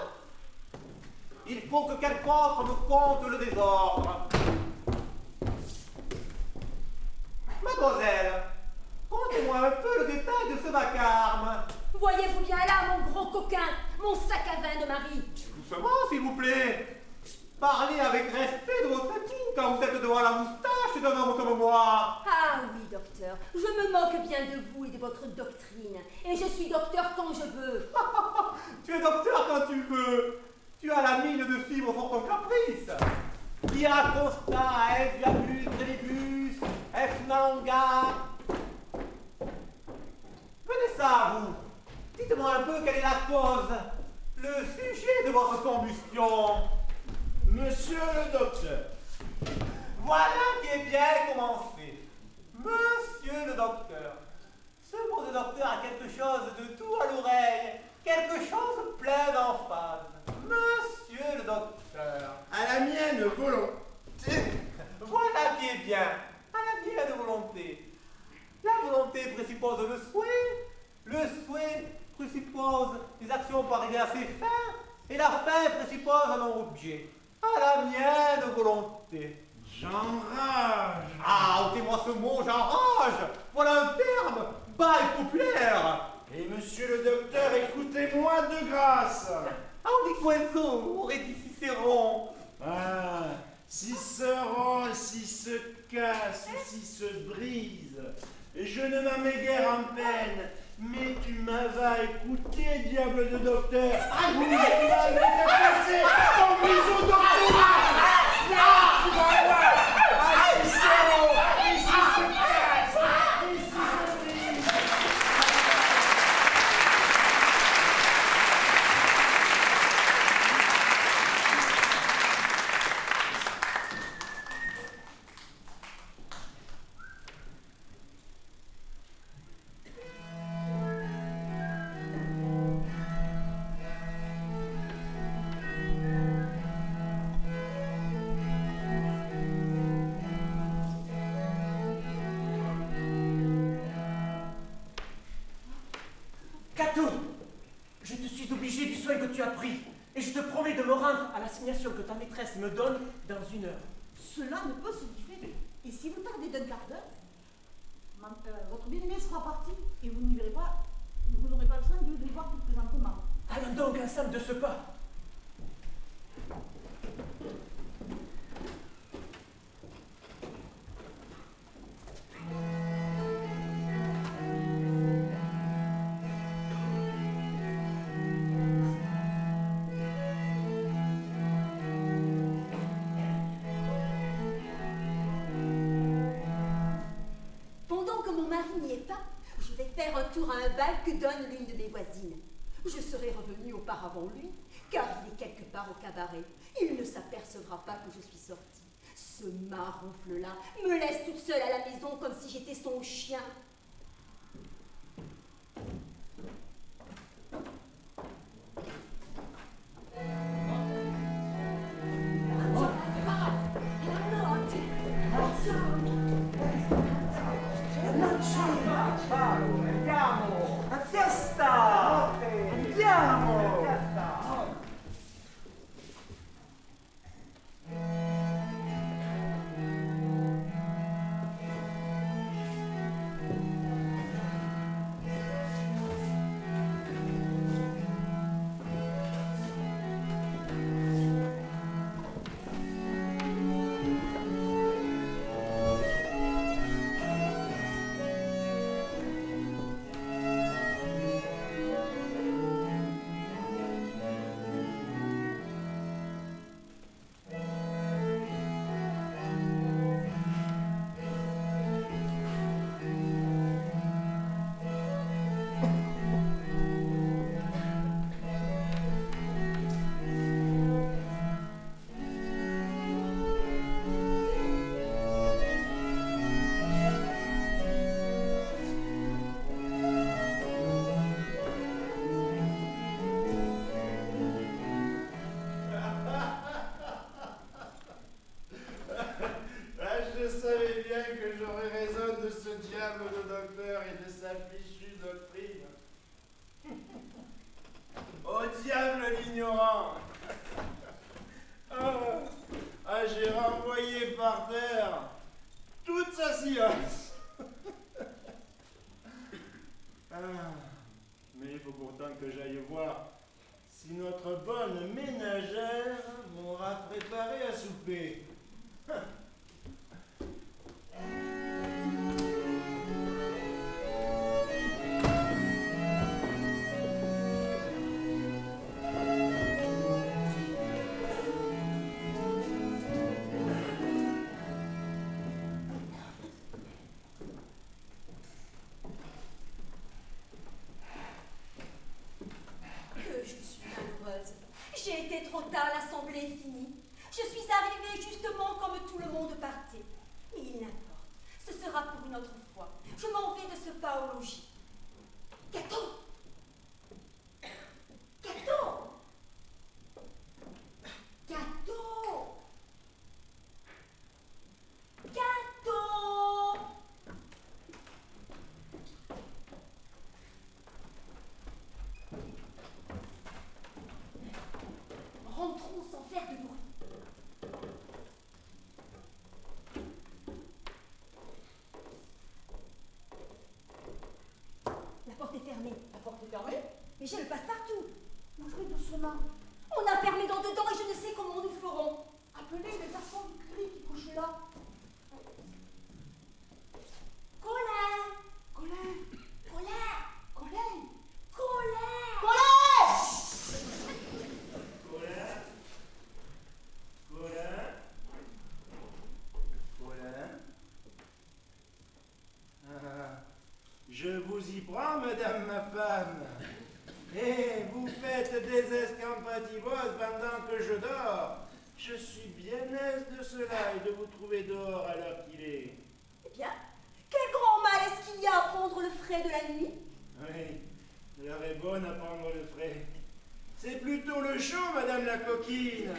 Il faut que quelqu'un autre me conte le désordre. Mademoiselle, contez-moi un peu le détail de ce vacarme. Voyez-vous bien là, mon gros coquin, mon sac à vin de mari. Doucement, s'il vous plaît. Parlez avec respect de votre époux quand vous êtes devant la moustache d'un homme comme moi. Ah oui, docteur, je me moque bien de vous et de votre doctrine. Et je suis docteur quand je veux. Tu es docteur quand tu veux. Tu as la mine de suivre pour ton caprice. Via consta, est viabus, tribus, est una longa. Venez ça, vous. Dites-moi un peu quelle est la cause, le sujet de votre combustion. Monsieur le docteur. Voilà qui est bien commencé. Monsieur le docteur. Ce mot de docteur a quelque chose de tout à l'oreille, quelque chose plein d'emphase. Monsieur le docteur. À la mienne volonté. Voilà qui est bien. À la mienne volonté. La volonté présuppose le souhait. Le souhait présuppose des actions pour arriver à ses fins. Et la fin présuppose un objet. À la mienne volonté. J'enrage. Ah, ôtez-moi ce mot, j'enrage. Voilà un terme bas et populaire. Et monsieur le docteur, écoutez-moi de grâce. Ah, on dit qu'oiseau, aurait dit Cicéron. Ah, si se rompt, si se casse, si se brise, je ne m'en mets guère en peine, mais tu m'as écouté, diable de docteur. Vous m'avez passé ton biseau doctoral. Ah, tu vas voir. Ah, si se rompt, et si se casse, et si se brise. votre maîtresse me donne dans 1 heure. Cela ne peut se différer. Et si vous tardez d'un quart d'heure, votre bien-aimé sera parti et vous n'y verrez pas, vous n'aurez pas le soin de le voir tout présentement. Allons donc ensemble de ce pas. Pendant que mon mari n'y est pas, je vais faire un tour à un bal que donne l'une de mes voisines. Je serai revenue auparavant lui, car il est quelque part au cabaret. Il ne s'apercevra pas que je suis sortie. Ce maronfle-là me laisse toute seule à la maison comme si j'étais son chien. Andiamo! A fiesta! Andiamo! Je savais bien que j'aurais raison de ce diable de docteur et de sa fichue doctrine. Au diable l'ignorant! J'ai renvoyé par terre toute sa science. Mais il faut pourtant que j'aille voir si notre bonne ménagère m'aura préparé à souper. J'ai été trop tard, l'assemblée est finie. Je suis arrivée justement comme tout le monde partait. Mais il n'importe, ce sera pour une autre fois. Je m'en vais de ce pas au logis. Caton! Caton! Caton! Caton! Rentrons sans faire de bruit. La porte est fermée. La porte est fermée. Mais j'ai le passe-partout. Ouvrez doucement. On a fermé dans dedans et je ne sais comment nous ferons. Appelez les garçons du curé qui couchent là. Colin! Colin! Colin! Colin! Colin! Colin! Je vous y prends, madame ma femme. Et vous faites des escampatibos pendant que je dors. Je suis bien aise de cela et de vous trouver dehors à l'heure qu'il est. Eh bien, quel grand mal est-ce qu'il y a à prendre le frais de la nuit? Oui, l'heure est bonne à prendre le frais. C'est plutôt le chaud, madame la coquine.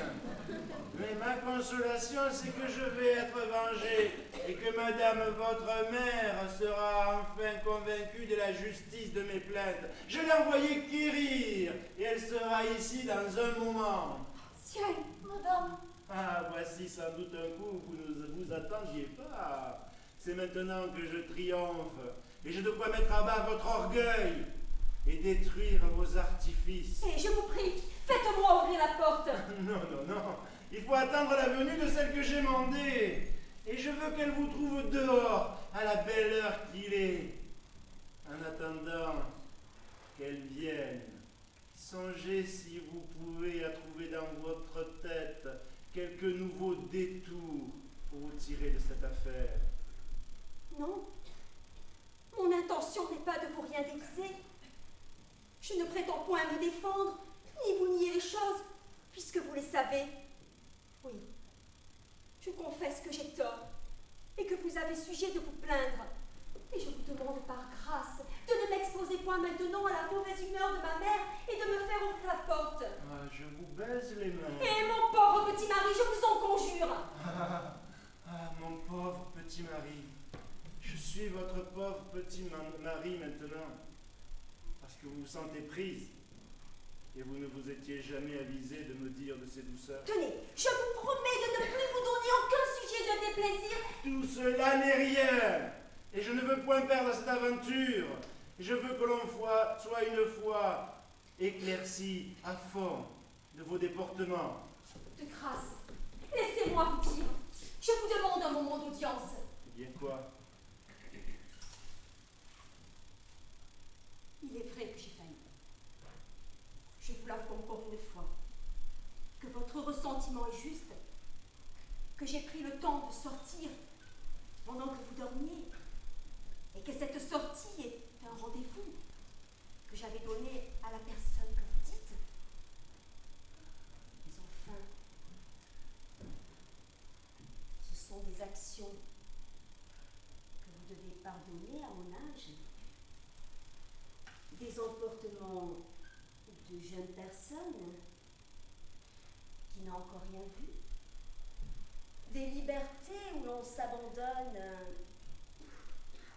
Mais ma consolation, c'est que je vais être vengé et que madame votre mère sera enfin convaincue de la justice de mes plaintes. Je l'ai envoyée quérir et elle sera ici dans un moment. Si Tiens, madame. Ah, voici sans doute un coup que vous ne vous attendiez pas. C'est maintenant que je triomphe, et j'ai de quoi mettre à bas votre orgueil et détruire vos artifices. Et je vous prie, faites-moi ouvrir la porte. Non, non, non. Il faut attendre la venue de celle que j'ai mandée. Et je veux qu'elle vous trouve dehors, à la belle heure qu'il est. En attendant qu'elle vienne, songez si vous pouvez à trouver dans votre tête quelques nouveaux détours pour vous tirer de cette affaire. Non, mon intention n'est pas de vous rien déguiser. Je ne prétends point me défendre, ni vous nier les choses, puisque vous les savez. Oui, je confesse que j'ai tort, et que vous avez sujet de vous plaindre. Et je vous demande par grâce de ne m'exposer point maintenant à la mauvaise humeur de ma mère et de me faire ouvrir la porte. Ah, je vous baise les mains. Et mon pauvre petit mari, je vous en conjure. Mon pauvre petit mari. Je suis votre pauvre petit mari maintenant, parce que vous vous sentez prise, et vous ne vous étiez jamais avisé de me dire de ces douceurs. Tenez, je vous promets de ne plus vous donner aucun sujet de déplaisir. Tout cela n'est rien, et je ne veux point perdre cette aventure. Je veux que l'on soit une fois éclairci à fond de vos déportements. De grâce, laissez-moi vous dire. Je vous demande un moment d'audience. Eh bien quoi? Il est vrai que j'ai failli. Je vous l'avoue encore une fois, que votre ressentiment est juste, que j'ai pris le temps de sortir pendant que vous dormiez, et que cette sortie est un rendez-vous que j'avais donné à la personne que vous dites. Mais enfin, ce sont des actions que vous devez pardonner à mon âge. Des emportements de jeunes personnes qui n'ont encore rien vu. Des libertés où l'on s'abandonne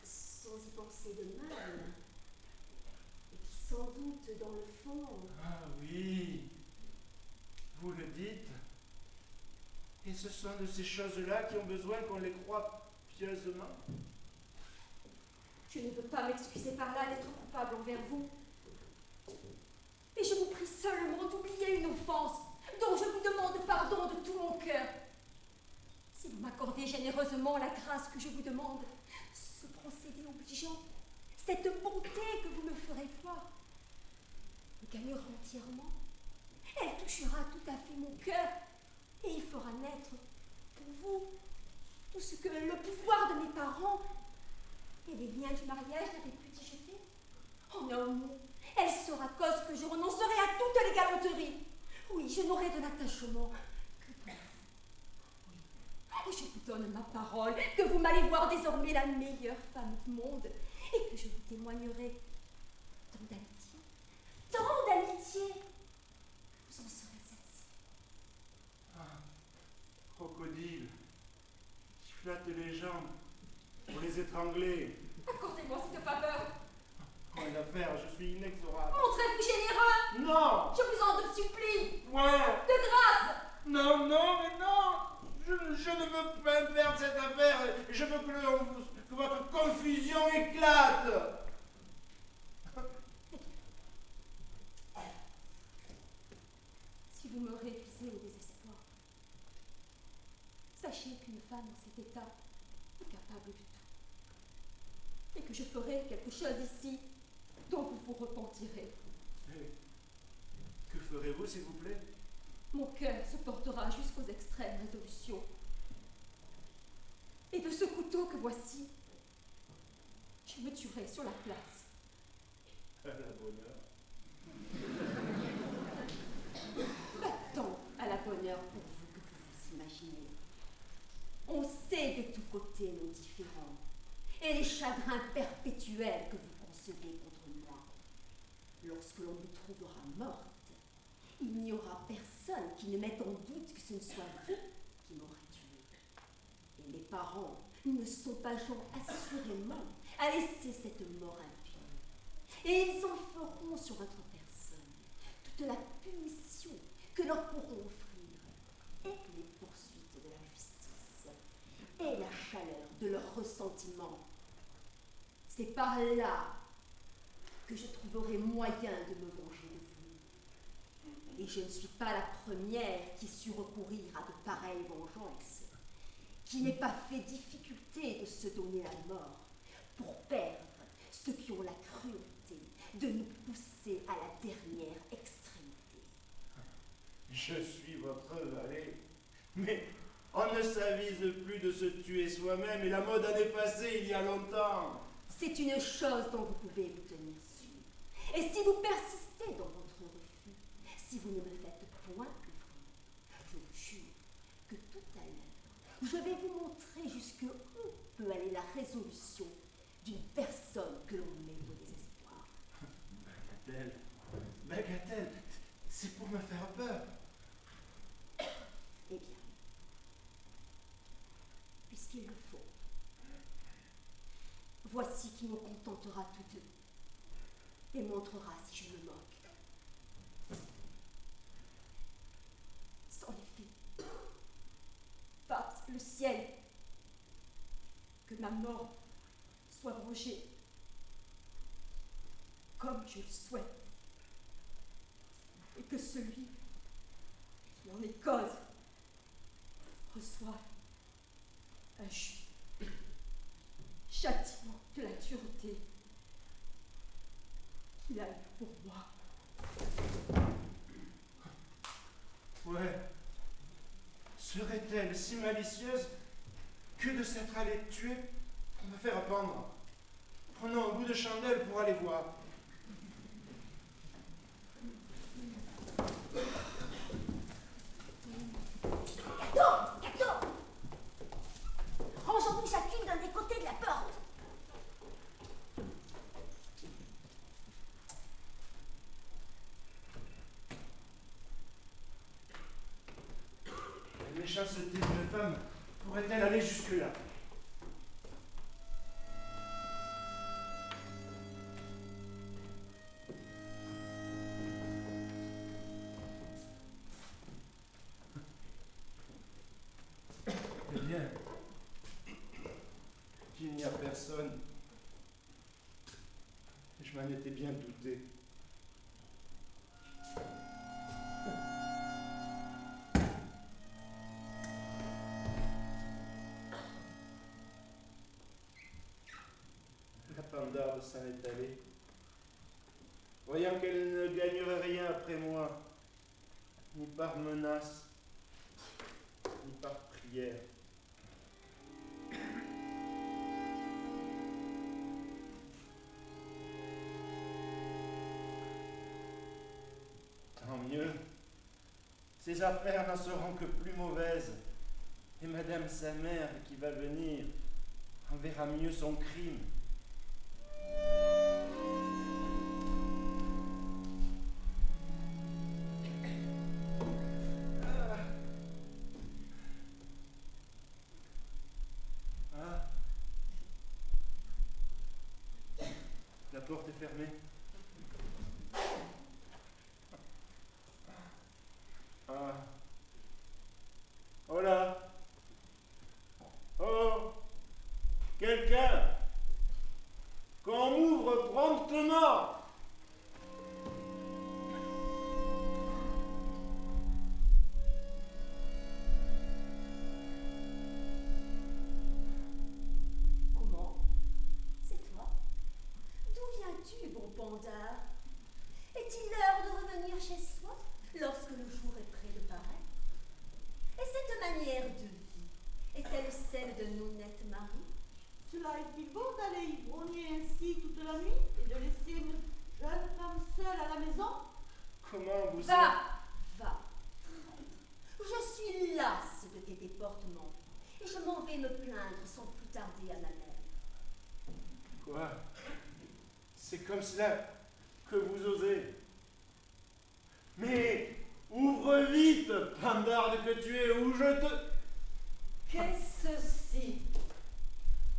sans y penser de mal. Et qui sans doute dans le fond... Ah oui, vous le dites. Et ce sont de ces choses-là qui ont besoin qu'on les croie pieusement. Je ne veux pas m'excuser par là d'être coupable envers vous. Mais je vous prie seulement d'oublier une offense dont je vous demande pardon de tout mon cœur. Si vous m'accordez généreusement la grâce que je vous demande, ce procédé obligeant, cette bonté que vous me ferez voir, me gagnera entièrement. Elle touchera tout à fait mon cœur et il fera naître pour vous tout ce que le pouvoir de mes parents et les liens du mariage n'avaient pu digeter. En un mot, elle sera cause que je renoncerai à toutes les galanteries. Oui, je n'aurai de l'attachement que pour vous. Oui, je vous donne ma parole que vous m'allez voir désormais la meilleure femme du monde et que je vous témoignerai tant d'amitié. Tant d'amitié. Vous en serez satisfait. Ah, crocodile, qui flatte les gens pour les étrangler. Accordez-moi cette faveur. Point d'affaire, je suis inexorable. Montrez-vous généreux. Non! Je vous en supplie. Ouais! De grâce. Non, non, mais non! Je ne veux pas perdre cette affaire. Je veux que votre confusion éclate. Si vous me réduisez au désespoir, sachez qu'une femme en cet état est capable de tout. Et que je ferai quelque chose ici dont vous vous repentirez. Et que ferez-vous, s'il vous plaît? Mon cœur se portera jusqu'aux extrêmes résolutions. Et de ce couteau que voici, je me tuerai sur la place. À la bonne heure. Pas tant à la bonne heure pour vous que vous vous imaginez. On sait de tous côtés nos différends et les chagrins perpétuels que vous concevez contre moi. Lorsque l'on me trouvera morte, il n'y aura personne qui ne mette en doute que ce ne soit vous qui m'aurez tuée. Et mes parents ne sont pas gens assurément à laisser cette mort impie. Et ils en feront sur votre personne toute la punition que leur pourront offrir chaleur, de leur ressentiment. C'est par là que je trouverai moyen de me venger de vous. Et je ne suis pas la première qui sut recourir à de pareilles vengeances, qui n'ait pas fait difficulté de se donner la mort pour perdre ceux qui ont la cruauté de nous pousser à la dernière extrémité. Je suis votre valet, mais on ne s'avise plus de se tuer soi-même et la mode a dépassé il y a longtemps. C'est une chose dont vous pouvez vous tenir sûr. Et si vous persistez dans votre refus, si vous ne me faites point ouvrir, je vous jure que tout à l'heure, je vais vous montrer jusqu'où peut aller la résolution d'une personne que l'on met au désespoir. Bagatelle, Bagatelle, c'est pour me faire peur. Eh bien, puisqu'il le faut, voici qui nous contentera tous deux et montrera si je me moque. Sans les filles, par le ciel, que ma mort soit vengée comme je le souhaite, et que celui qui en est cause reçoive un juste châtiment de la dureté qu'il a eu pour moi. Ouais. Serait-elle si malicieuse que de s'être allée tuer pour me faire pendre? Prenons un bout de chandelle pour aller voir. Cadeau! Rangeons-nous chacune d'un des côtés de la porte. La méchanceté d'une femme pourrait-elle aller jusque-là? Eh bien, qu'il n'y a personne. Je m'en étais bien douté. La pandarde s'en est allée, voyant qu'elle ne gagnerait rien après moi, ni par menace, ni par prière. Tant mieux. Ses affaires n'en seront que plus mauvaises. Et madame sa mère, qui va venir, en verra mieux son crime. Ah. La porte est fermée. Ah. Oh là. Oh. Quelqu'un. Qu'on m'ouvre promptement. Comment? C'est toi? D'où viens-tu, bon Pandare? Est-il l'heure de revenir chez soi lorsque le jour est près de paraître? Et cette manière de vie est-elle celle de l'honnête mari? Cela est-il bon d'aller ivrogner ainsi toute la nuit et de laisser une jeune femme seule à la maison? Comment vous Va, va. Je suis lasse de tes déportements et je m'en vais me plaindre sans plus tarder à ma mère. Quoi? C'est comme cela que vous osez. Mais ouvre vite, pandarde que tu es, ou je te... Qu'est-ce ceci?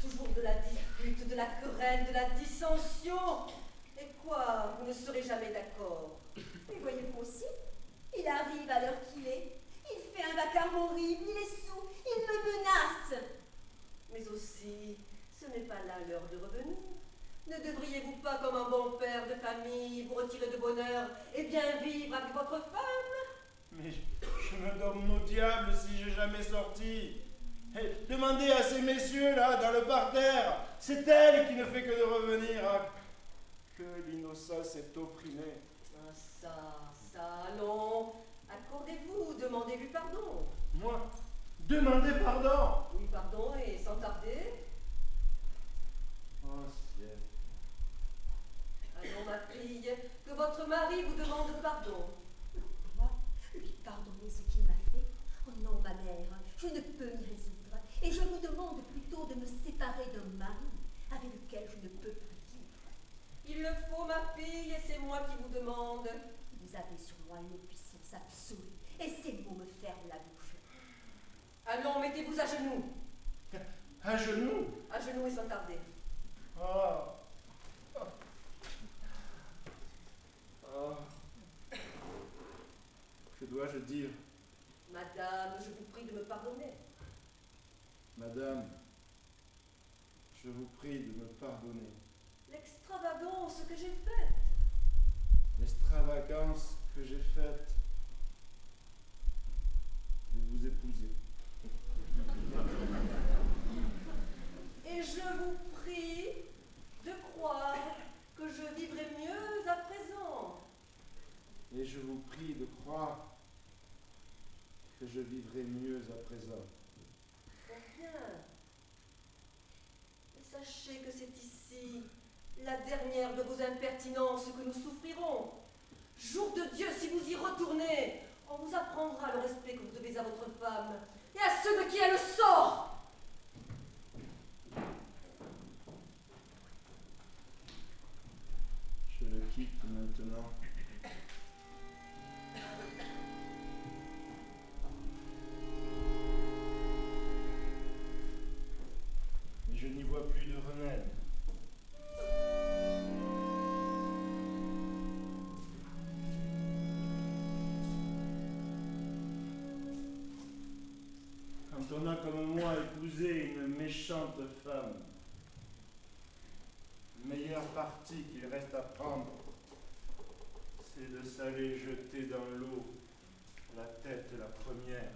Toujours de la dispute, de la querelle, de la dissension. Et quoi? Vous ne serez jamais d'accord. Mais voyez-vous aussi, il arrive à l'heure qu'il est. Il fait un vacarme horrible, il est sourd, il me menace. Mais l'heure de revenir. Ne devriez-vous pas, comme un bon père de famille, vous retirer de bonheur et bien vivre avec votre femme? Mais je me donne au diable si j'ai jamais sorti. Hey, demandez à ces messieurs-là, dans le parterre. C'est elle qui ne fait que de revenir. Ah, que l'innocence est opprimée. Ah, ça, allons. Accordez-vous, demandez-lui pardon. Moi, demandez pardon. Oui, pardon, et sans tarder. Oh, ciel. Allons, ma fille, que votre mari vous demande pardon. Moi, lui pardonner ce qu'il m'a fait? Oh non, ma mère, je ne peux m'y résoudre. Et je vous demande plutôt de me séparer d'un mari avec lequel je ne peux plus vivre. Il le faut, ma fille, et c'est moi qui vous demande. Vous avez sur moi une puissance absolue, et ces mots me ferment la bouche. Allons, mettez-vous à genoux. À genoux. À genoux et sans tarder. Oh. Oh. Que dois-je dire? Madame, je vous prie de me pardonner. Madame, je vous prie de me pardonner. L'extravagance que j'ai faite. L'extravagance que j'ai faite de vous épouser. Et je vous prie de croire que je vivrai mieux à présent. Et je vous prie de croire que je vivrai mieux à présent. Bien. Et sachez que c'est ici la dernière de vos impertinences que nous souffrirons. Jour de Dieu, si vous y retournez, on vous apprendra le respect que vous devez à votre femme et à ceux de qui elle sort. Je le quitte maintenant. Mais je n'y vois plus de remède. Quand on a comme moi épousé une méchante femme, le meilleur parti qu'il reste à prendre, c'est de s'aller jeter dans l'eau la tête la première.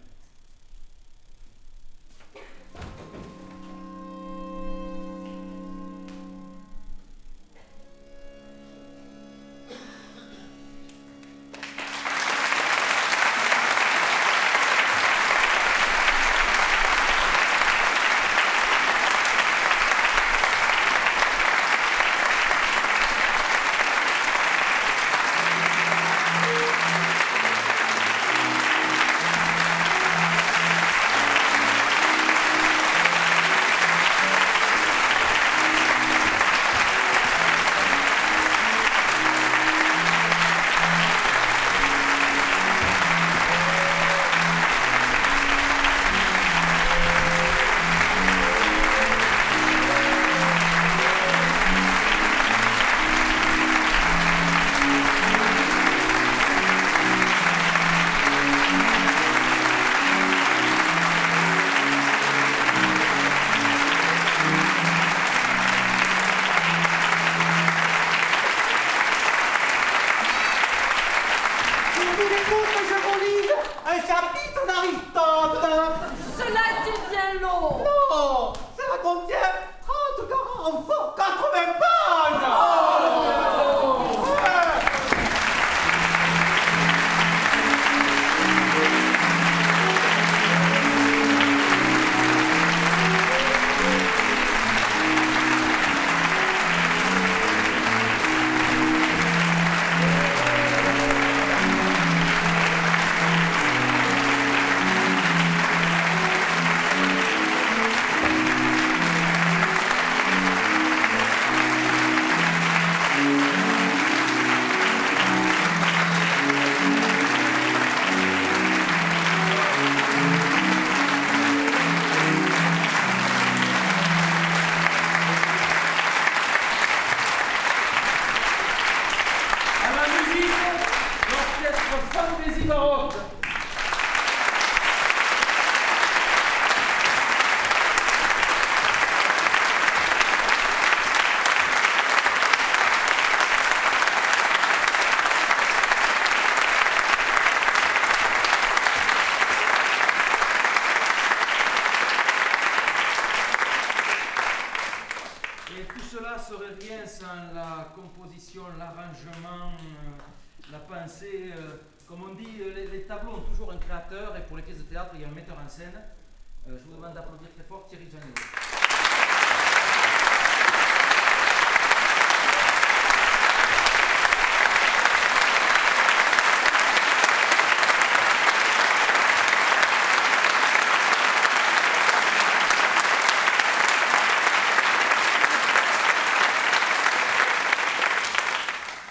tout cela serait rien sans la composition, l'arrangement, la pensée. Comme on dit, les tableaux ont toujours un créateur et pour les pièces de théâtre, il y a un metteur en scène. Je vous demande d'applaudir très fort Thierry Janet.